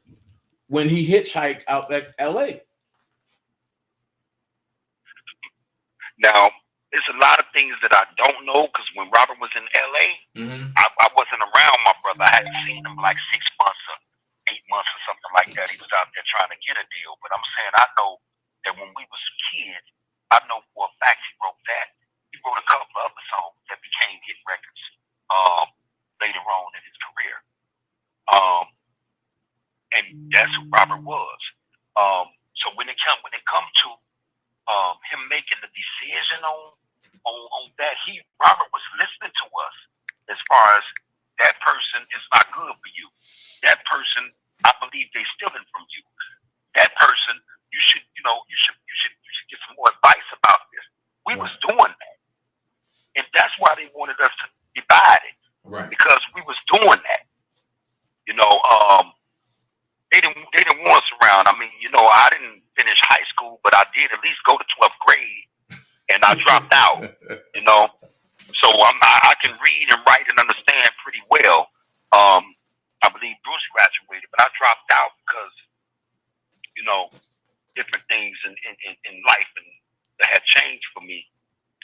S2: when he hitchhiked out at L.A.
S4: Now, there's a lot of things that I don't know because when Robert was in L.A., I wasn't around my brother. I hadn't seen him like 6 months or 8 months or something like that. He was out there trying to get a deal. But I'm saying I know that when we was kids, I know for a fact he wrote that. He wrote a couple of other songs that became hit records later on in his career. And that's who Robert was. So when it come to him making the decision on that, Robert was listening to us as far as that person is not good for you. That person, I believe they stealing from you. That person, you should get some more advice about this. We was doing that. And that's why they wanted us to divide it.
S2: Right.
S4: Because we was doing that. You know, they didn't want us around. I mean, you know, I didn't finish high school, but I did at least go to 12th grade, and I dropped out. You know, so I can read and write and understand pretty well. I believe Bruce graduated, but I dropped out because, you know, different things in life and that had changed for me.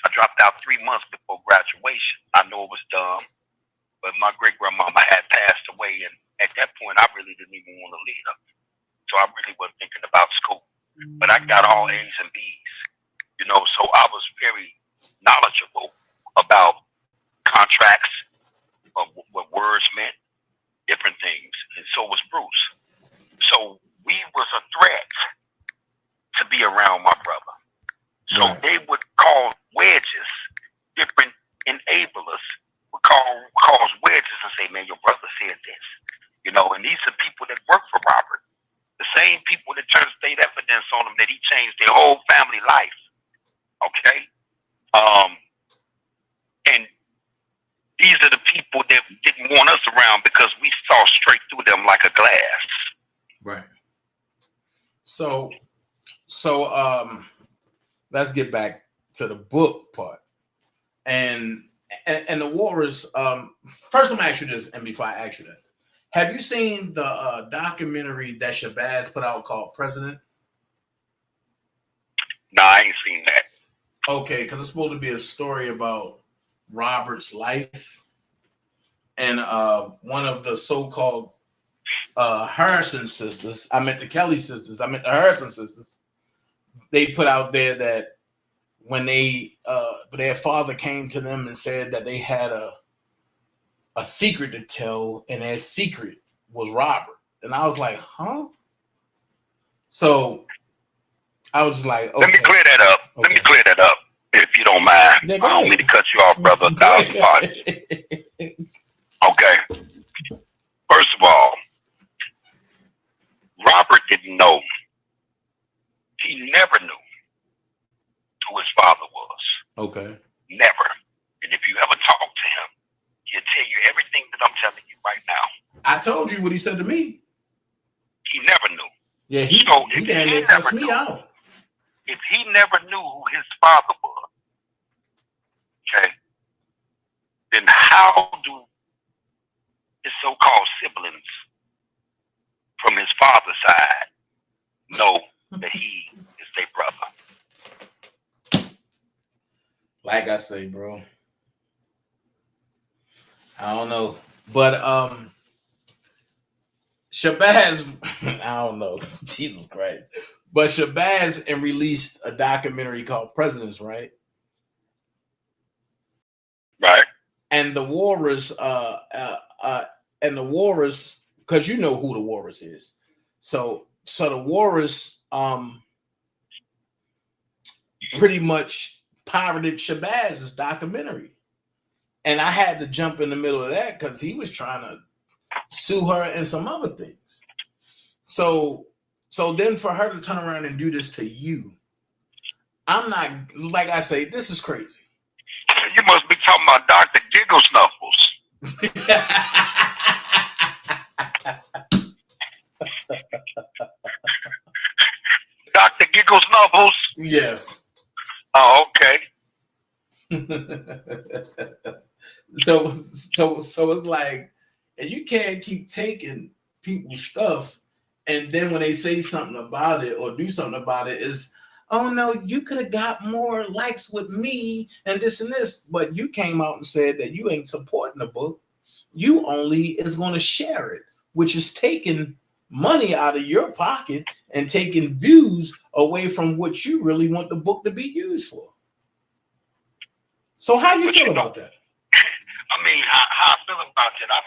S4: I dropped out 3 months before graduation. I know it was dumb, but my great grandmama had passed away, and at that point, I really didn't even want to leave her. So I really wasn't thinking about school. But I got all A's and B's, you know, so I was very knowledgeable about contracts, what words meant, different things, and so was Bruce. So we was a threat to be around my brother. So they would cause wedges, different enablers would cause wedges and say, man, your brother said this. You know, and these are people that work for Robert. The same people that turned state evidence on him that he changed their whole family life. Okay? And these are the people that didn't want us around because we saw straight through them like a glass.
S2: Right. So let's get back to the book part. And the Warriors, first I'm gonna ask you this, and before I ask you that, have you seen the documentary that Shabazz put out called President?
S4: No, I ain't seen that.
S2: Okay, because it's supposed to be a story about Robert's life. And one of the so-called Harrison sisters. I meant the Kelly sisters. I meant the Harrison sisters. They put out there that when their father came to them and said that they had a secret to tell, and their secret was Robert. And I was like, huh? So I was like, okay.
S4: Let me clear that up. Okay. Let me clear that up, if you don't mind. I don't mean to cut you off, brother. Okay. First of all, Robert didn't know. He never knew who his father was.
S2: Okay.
S4: Never. And if you ever talk to him, he'll tell you everything that I'm telling you right now.
S2: I told you what he said to me.
S4: He never knew.
S2: Yeah, he never cussed me out.
S4: If he never knew who his father was, okay, then how do his so-called siblings from his father's side know that he is their brother?
S2: Like I say, bro, I don't know, but Shabazz, I don't know, Jesus Christ, but Shabazz and released a documentary called Presidents, right?
S4: Right.
S2: And the Walrus, because you know who the Walrus is, so the Walrus, pretty much pirated Shabazz's documentary, and I had to jump in the middle of that because he was trying to sue her and some other things. So then for her to turn around and do this to you, I'm not, like I say, this is crazy.
S4: You must be talking about Dr. Giggle Snuffles. Dr. Giggle Snuffles?
S2: Yeah.
S4: Oh, okay.
S2: So it's like, and you can't keep taking people's stuff, and then when they say something about it or do something about it, is, oh no, you could have got more likes with me and this and this, but you came out and said that you ain't supporting the book. You only is going to share it, which is taking money out of your pocket and taking views away from what you really want the book to be used for. So how do you feel about that?
S4: I mean, how I feel about that? I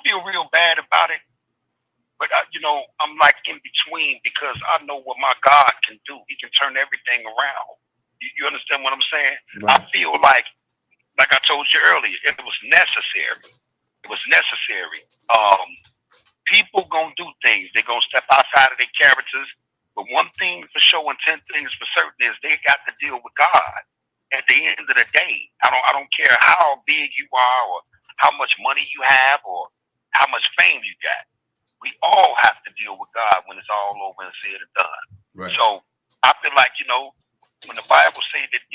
S4: feel real bad about it. But I'm like in between, because I know what my God can do. He can turn everything around. You understand what I'm saying? Right. I feel like I told you earlier, it was necessary. It was necessary. People gonna do things. They're gonna step outside of their characters. But one thing for sure and 10 things for certain is they got to deal with God. At the end of the day, I don't care how big you are or how much money you have or how much fame you got. We all have to deal with God when it's all over and said and done. Right. So I feel like, when the Bible says that,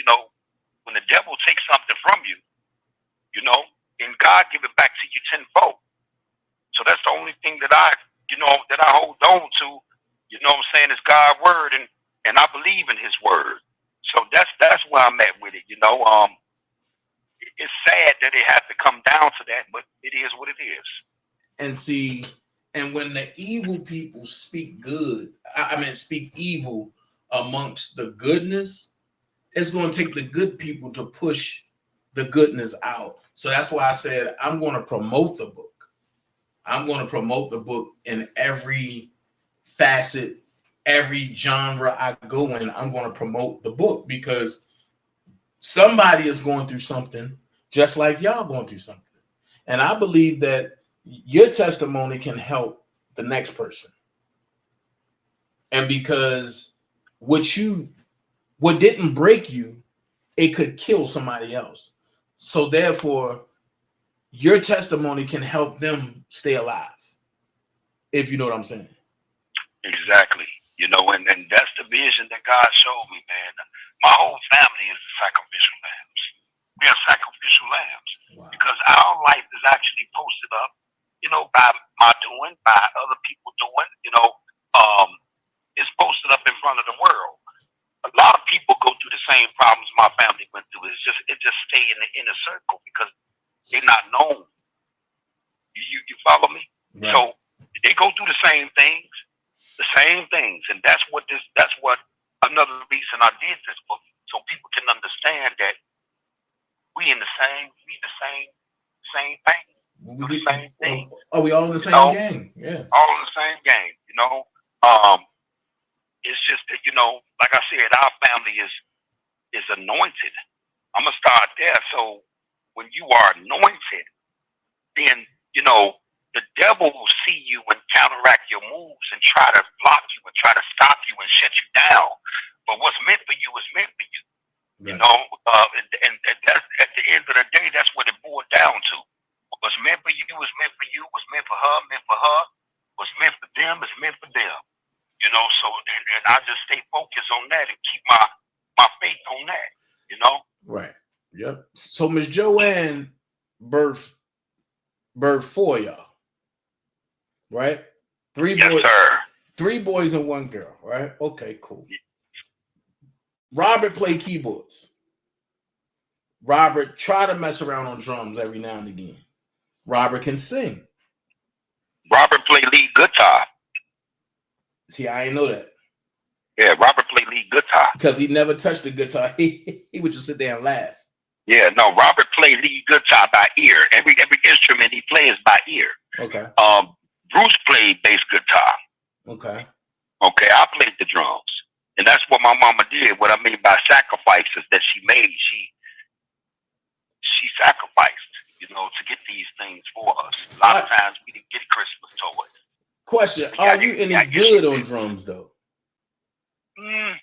S4: when the devil takes something from you, and God give it back to you tenfold. So that's the only thing that I hold on to, what I'm saying, is God's word, and I believe in his word. So that's where I'm at with it, It's sad that it has to come down to that, but it is what it is.
S2: And see, and when the evil people speak speak evil amongst the goodness, it's going to take the good people to push the goodness out. So that's why I said I'm going to promote the book. I'm going to promote the book in every facet, every genre I go in. I'm going to promote the book, because somebody is going through something just like y'all going through something. And I believe that your testimony can help the next person. And because what didn't break you, it could kill somebody else. So therefore, your testimony can help them stay alive, if you know what I'm saying.
S4: Exactly. And that's the vision that God showed me, man. My whole family is the sacrificial lambs. We are sacrificial lambs. Wow. Because our life is actually posted up, by my doing, by other people doing, it's posted up in front of the world. A lot of people go through the same problems my family went through. It just stay in the inner circle because they're not known. You follow me?
S2: Right.
S4: So they go through the same things, and that's what another reason I did this book, so people can understand that we in the same thing. Do the same thing.
S2: Oh, we all in the same game. Yeah.
S4: All in the same game, It's just that, like I said, our family is anointed. I'm gonna start there. So when you are anointed, then the devil will see you and counteract your moves and try to block you and try to stop you and shut you down. But what's meant for you is meant for you. Right. And that's, at the end of the day, that's what it boiled down to. What's meant for you is meant for you. What's meant for her, meant for her. What's meant for them is meant for them. So and I just stay focused on that and keep my faith on that.
S2: Right. Yep. So Miss Joanne birthed 4 of y'all. Right?
S4: Yes, sir.
S2: 3 boys and 1 girl, right? Okay, cool. Robert played keyboards. Robert tried to mess around on drums every now and again. Robert can sing.
S4: Robert played lead guitar.
S2: See, I didn't know that.
S4: Yeah, Robert played lead guitar.
S2: Because he never touched the guitar. He would just sit there and laugh.
S4: Yeah, no, Robert played lead guitar by ear. Every instrument he plays by ear.
S2: Okay.
S4: Bruce played bass guitar.
S2: Okay.
S4: Okay, I played the drums. And that's what my mama did. What I mean by sacrifices that she made, she sacrificed, to get these things for us. A lot of times we didn't get Christmas toys.
S2: Question: Are you any good on drums, though?
S4: Nah,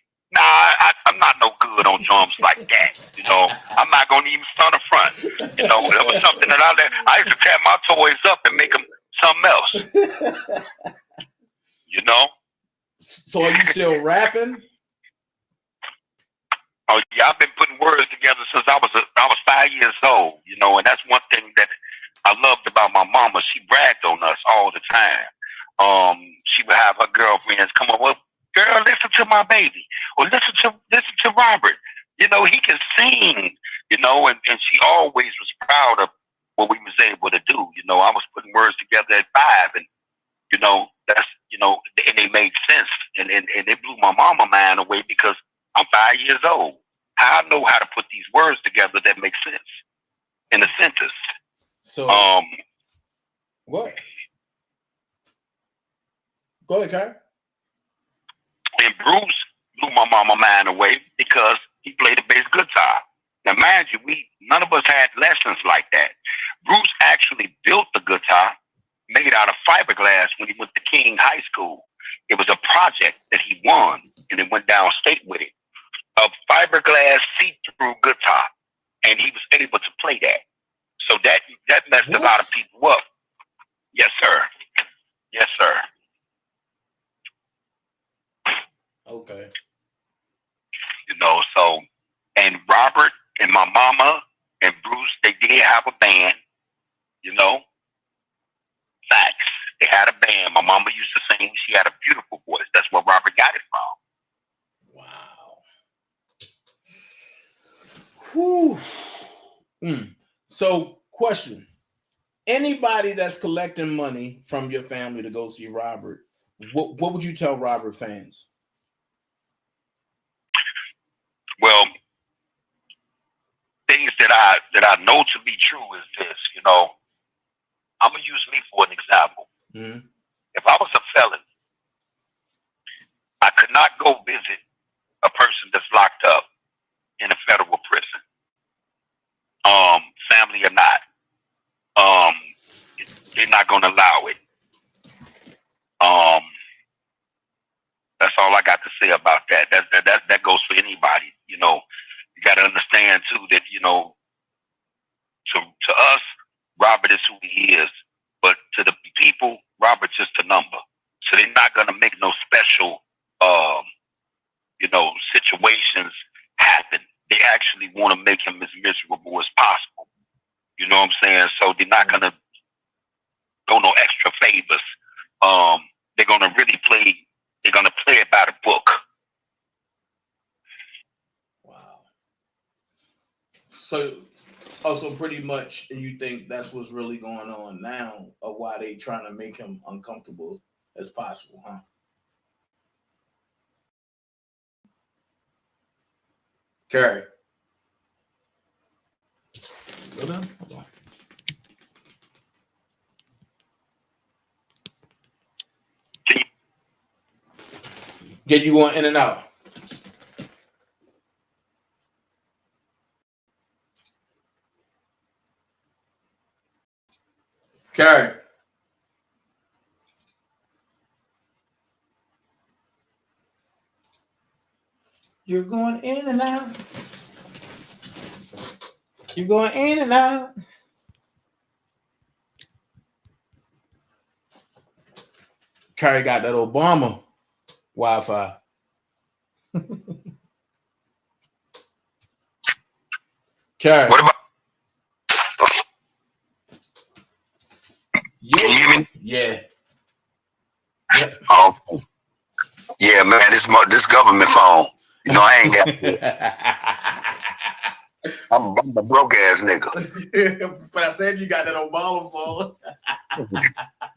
S4: I'm not no good on drums like that. I'm not gonna even start a front. That was something that I used to tear my toys up and make them something else.
S2: So are you still rapping?
S4: Oh yeah, I've been putting words together since I was 5 years old. And that's one thing that I loved about my mama. She bragged on us all the time. She would have her girlfriends come up, well, girl, listen to my baby, or listen to Robert. He can sing. And she always was proud of what we was able to do. I was putting words together at 5, and that's and they made sense, and it blew my mama mind away because I'm 5 years old. I know how to put these words together that make sense in a sentence.
S2: So what? Go ahead, Cary.
S4: And Bruce blew my mama mind away because he played the bass guitar. Now, mind you, none of us had lessons like that. Bruce actually built the guitar made out of fiberglass when he went to King High School. It was a project that he won, and it went downstate with it. A fiberglass see-through guitar, and he was able to play that. So that messed a lot of people up. Yes, sir. Yes, sir.
S2: Okay.
S4: So, and Robert and my mama and Bruce, they did have a band, Facts. They had a band. My mama used to sing. She had a beautiful voice. That's where Robert got it from.
S2: Wow. Whew. So, question. Anybody that's collecting money from your family to go see Robert, what would you tell Robert fans?
S4: Well, things that I know to be true is this, I'm gonna use me for an example.
S2: Mm-hmm.
S4: If I was a felon, I could not go visit a person that's locked up in a federal prison, family or not. They're not gonna allow it. That's all I got to say about that. That goes for anybody. You got to understand too that to us, Robert is who he is, but to the people, Robert's just a number. So they're not gonna make no special, situations happen. They actually want to make him as miserable as possible. You know what I'm saying? So they're not gonna go no extra favors. They're gonna really play. They're gonna play it by the book.
S2: Wow. So, Also, pretty much, you think that's what's really going on now, of why they trying to make him uncomfortable as possible, huh? Cary. Go down. Hold on. Get you going in and out. Cary. You're going in and out. You're going in and out. Cary got that Obama Wi-Fi. Cary.
S4: What about?
S2: Can
S4: you hear me?
S2: Yeah. Yep.
S4: Oh, yeah, man. This government phone. You know, I ain't got it. I'm a broke ass nigga.
S2: But I said you got that Obama phone.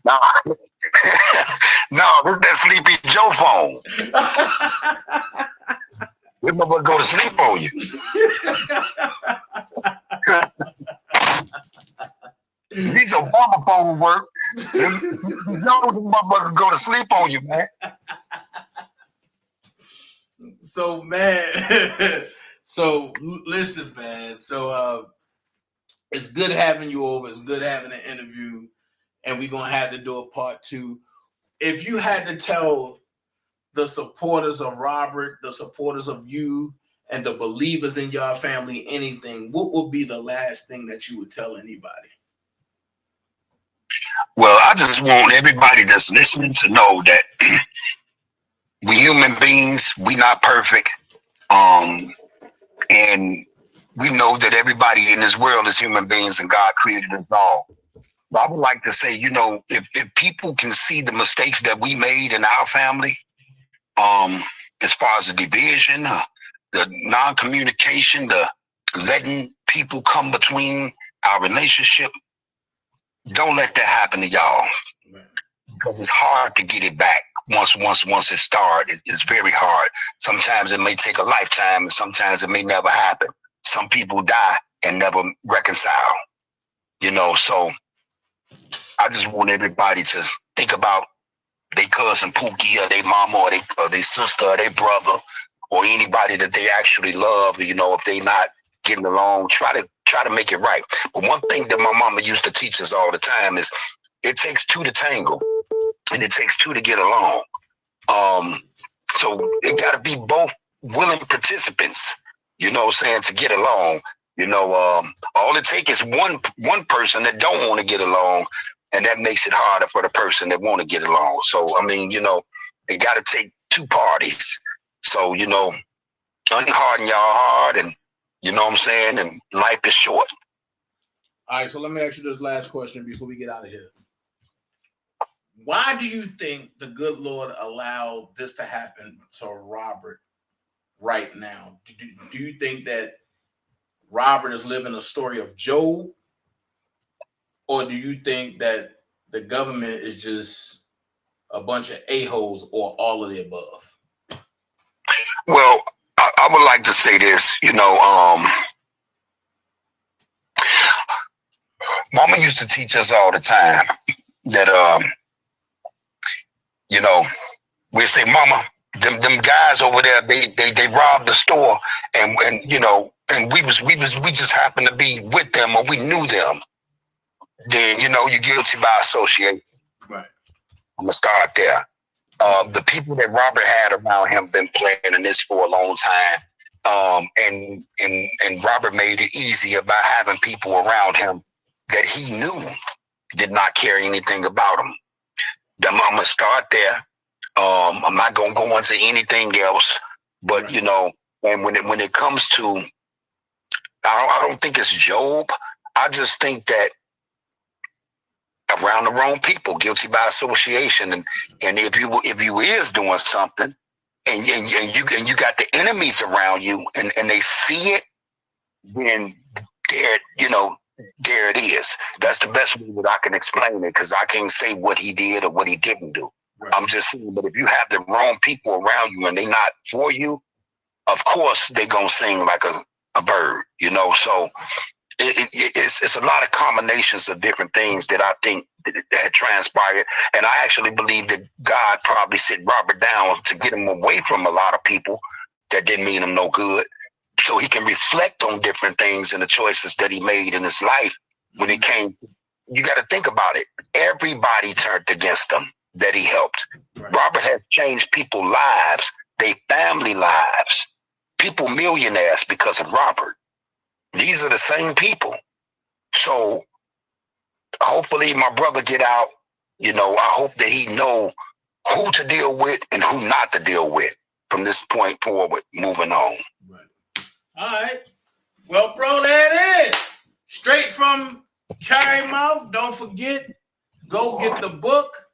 S4: Nah. No, this is that Sleepy Joe phone. This motherfucker go to sleep on you. These Obama phone work. This motherfucker go to sleep on you, man.
S2: So, man. So, listen, man. So, it's good having you over. It's good having an interview. And we're going to have to do a part 2. If you had to tell the supporters of Robert, the supporters of you, and the believers in your family anything, what would be the last thing that you would tell anybody?
S4: Well, I just want everybody that's listening to know that we human beings, we not perfect. And we know that everybody in this world is human beings and God created us all. But I would like to say, you know, if people can see the mistakes that we made in our family, as far as the division, the non-communication, the letting people come between our relationship, don't let that happen to y'all. Right. Because it's hard to get it back. Once it started, it's very hard. Sometimes it may take a lifetime, and sometimes it may never happen. Some people die and never reconcile. You know, so I just want everybody to think about their cousin Pookie or their mama or their sister or their brother or anybody that they actually love. You know, if they not getting along, try to make it right. But one thing that my mama used to teach us all the time is it takes 2 to tangle and it takes 2 to get along. So it got to be both willing participants, you know what I'm saying, to get along. You know, all it takes is one person that don't want to get along, and that makes it harder for the person that want to get along. So, I mean, you know, it got to take 2 parties. So, you know, unharden y'all hard, and you know what I'm saying, and life is short.
S2: All right, so let me ask you this last question before we get out of here. Why do you think the good Lord allowed this to happen to Robert right now? Do you think that Robert is living a story of Job? Or do you think that the government is just a bunch of a-holes or all of the above?
S4: Well, I would like to say this, you know, Mama used to teach us all the time that, you know, we say, Mama, them guys over there, they robbed the store, and you know, and we just happened to be with them, or we knew them. Then, you know, you're guilty by association. Right. I'm gonna start there. The people that Robert had around him been planning this for a long time. And Robert made it easier by having people around him that he knew did not care anything about him. I'm gonna start there. I'm not gonna go into anything else, but you know, and when it comes to, I don't think it's Job. I just think that around the wrong people, guilty by association, and if you is doing something, and you got the enemies around you, and they see it, then there, there it is. That's the best way that I can explain it, because I can't say what he did or what he didn't do. Right. I'm just saying, but if you have the wrong people around you and they not for you, of course they gonna sing like a bird, So it's a lot of combinations of different things that I think that had transpired, and I actually believe that God probably sit Robert down to get him away from a lot of people that didn't mean him no good, so he can reflect on different things and the choices that he made in his life when it came. You got to think about it. Everybody turned against him that he helped. Right. Robert has changed people's lives, their family lives, people millionaires because of Robert. These are the same people. So hopefully my brother get out. I hope that he know who to deal with and who not to deal with from this point forward, moving on.
S2: Right. All right. Well, bro, there it is. Straight from Cary mouth. Don't forget, go get the book,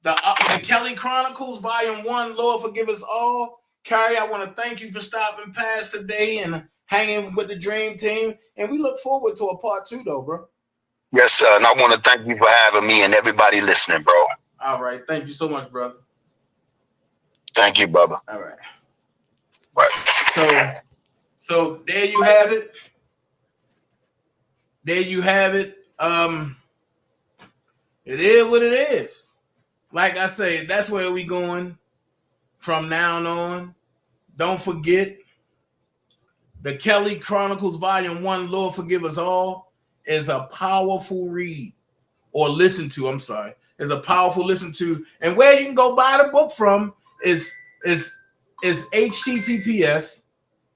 S2: the Kelly Chronicles, Volume 1, Lord Forgive Us All. Cary, I want to thank you for stopping past today and hanging with the Dream Team. And we look forward to a part 2, though, bro.
S4: Yes, sir. And I want to thank you for having me and everybody listening, bro.
S2: All right. Thank you so much, brother.
S4: Thank you, brother.
S2: All right.
S4: Right.
S2: So there you have it. There you have it. It is what it is. Like I say, that's where we going from now on. Don't forget, the Kelly Chronicles Volume 1, Lord Forgive Us All, is a powerful read. Or listen to, I'm sorry. Is a powerful listen to. And where you can go buy the book from is HTTPS.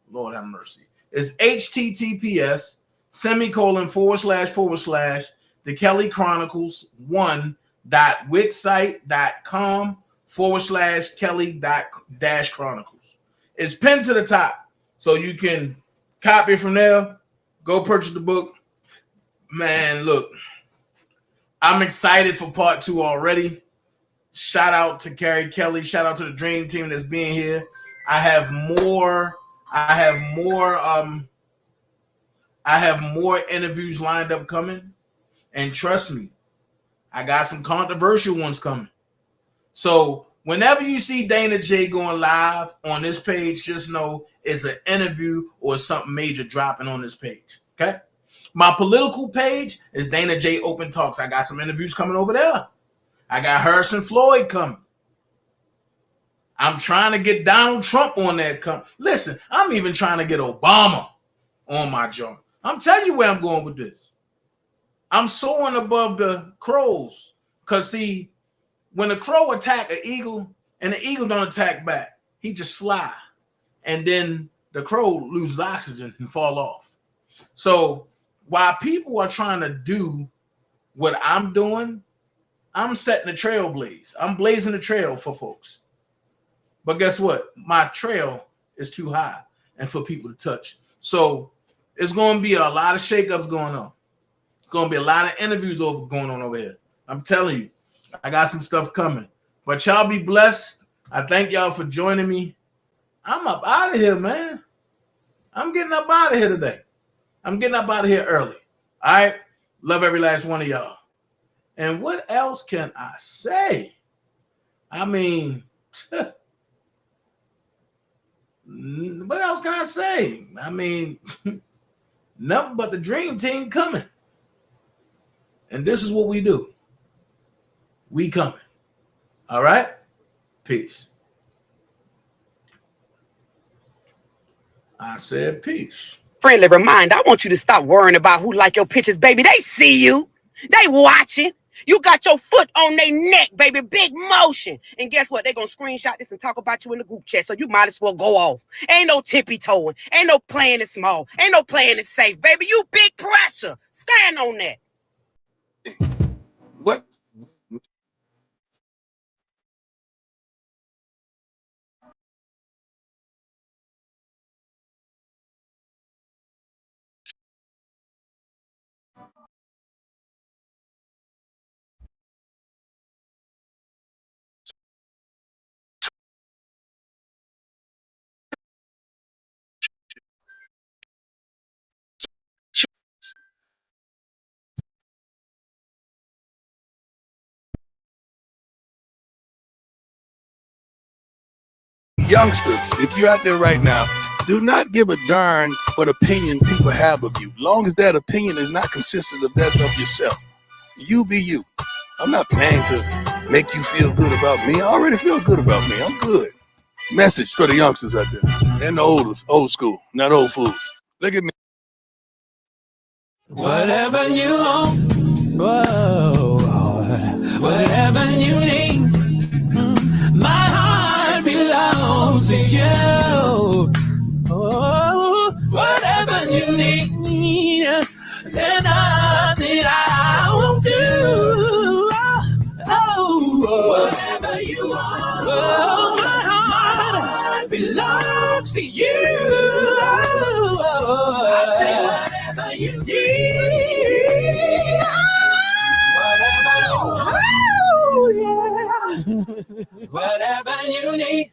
S2: Lord have mercy. It's HTTPS // the Kelly Chronicles 1.wixsite.com / Kelly -Chronicles. It's pinned to the top, so you can copy it from there. Go purchase the book. Man, look, I'm excited for part 2 already. Shout out to Carrie Kelly. Shout out to the Dream Team that's being here. I have more interviews lined up coming. And trust me, I got some controversial ones coming. So whenever you see DanaJay going live on this page, just know it's an interview or something major dropping on this page. Okay? My political page is DanaJay Open Talks. I got some interviews coming over there. I got Harrison Floyd coming. I'm trying to get Donald Trump on that. Listen, I'm even trying to get Obama on my joint. I'm telling you where I'm going with this. I'm soaring above the crows. Because, see, when a crow attack an eagle and the eagle don't attack back, he just fly. And then the crow loses oxygen and fall off. So while people are trying to do what I'm doing, I'm setting a trailblaze. I'm blazing the trail for folks. But guess what? My trail is too high and for people to touch. So it's going to be a lot of shakeups going on. It's going to be a lot of interviews going on over here. I'm telling you, I got some stuff coming. But y'all be blessed. I thank y'all for joining me. I'm up out of here, man. I'm getting up out of here today. I'm getting up out of here early. All right? Love every last one of y'all. And what else can I say? I mean, what else can I say? I mean, nothing but the Dream Team coming. And this is what we do. We coming. All right? Peace. I said peace.
S6: Friendly reminder, I want you to stop worrying about who like your pictures, baby. They see you. They watching. You got your foot on their neck, baby. Big motion. And guess what? They're going to screenshot this and talk about you in the group chat. So you might as well go off. Ain't no tippy-toeing. Ain't no playing it small. Ain't no playing it safe, baby. You big pressure. Stand on that.
S7: What?
S2: Youngsters, if you're out there right now, do not give a darn what opinion people have of you, long as that opinion is not consistent of that of yourself. You be you. I'm not paying to make you feel good about me. I already feel good about me. I'm good. Message for the youngsters out there and the old school, not old fools. Look at me.
S1: Whatever you want, whoa, whatever you need, my heart belongs to you. Oh, whatever you need, there's nothing I won't do. Oh, whatever you want, oh, my heart belongs to you. I say whatever you need, whatever you need,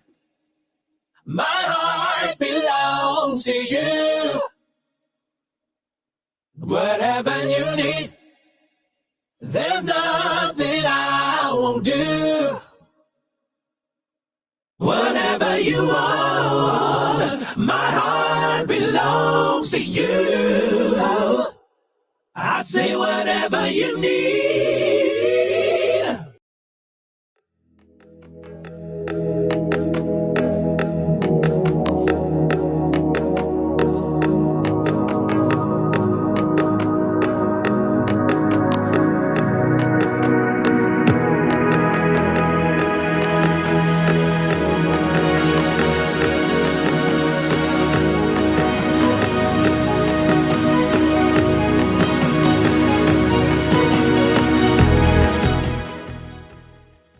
S1: my heart belongs to you. Whatever you need, there's nothing I won't do. Whatever you want, my heart belongs to you. I say whatever you need.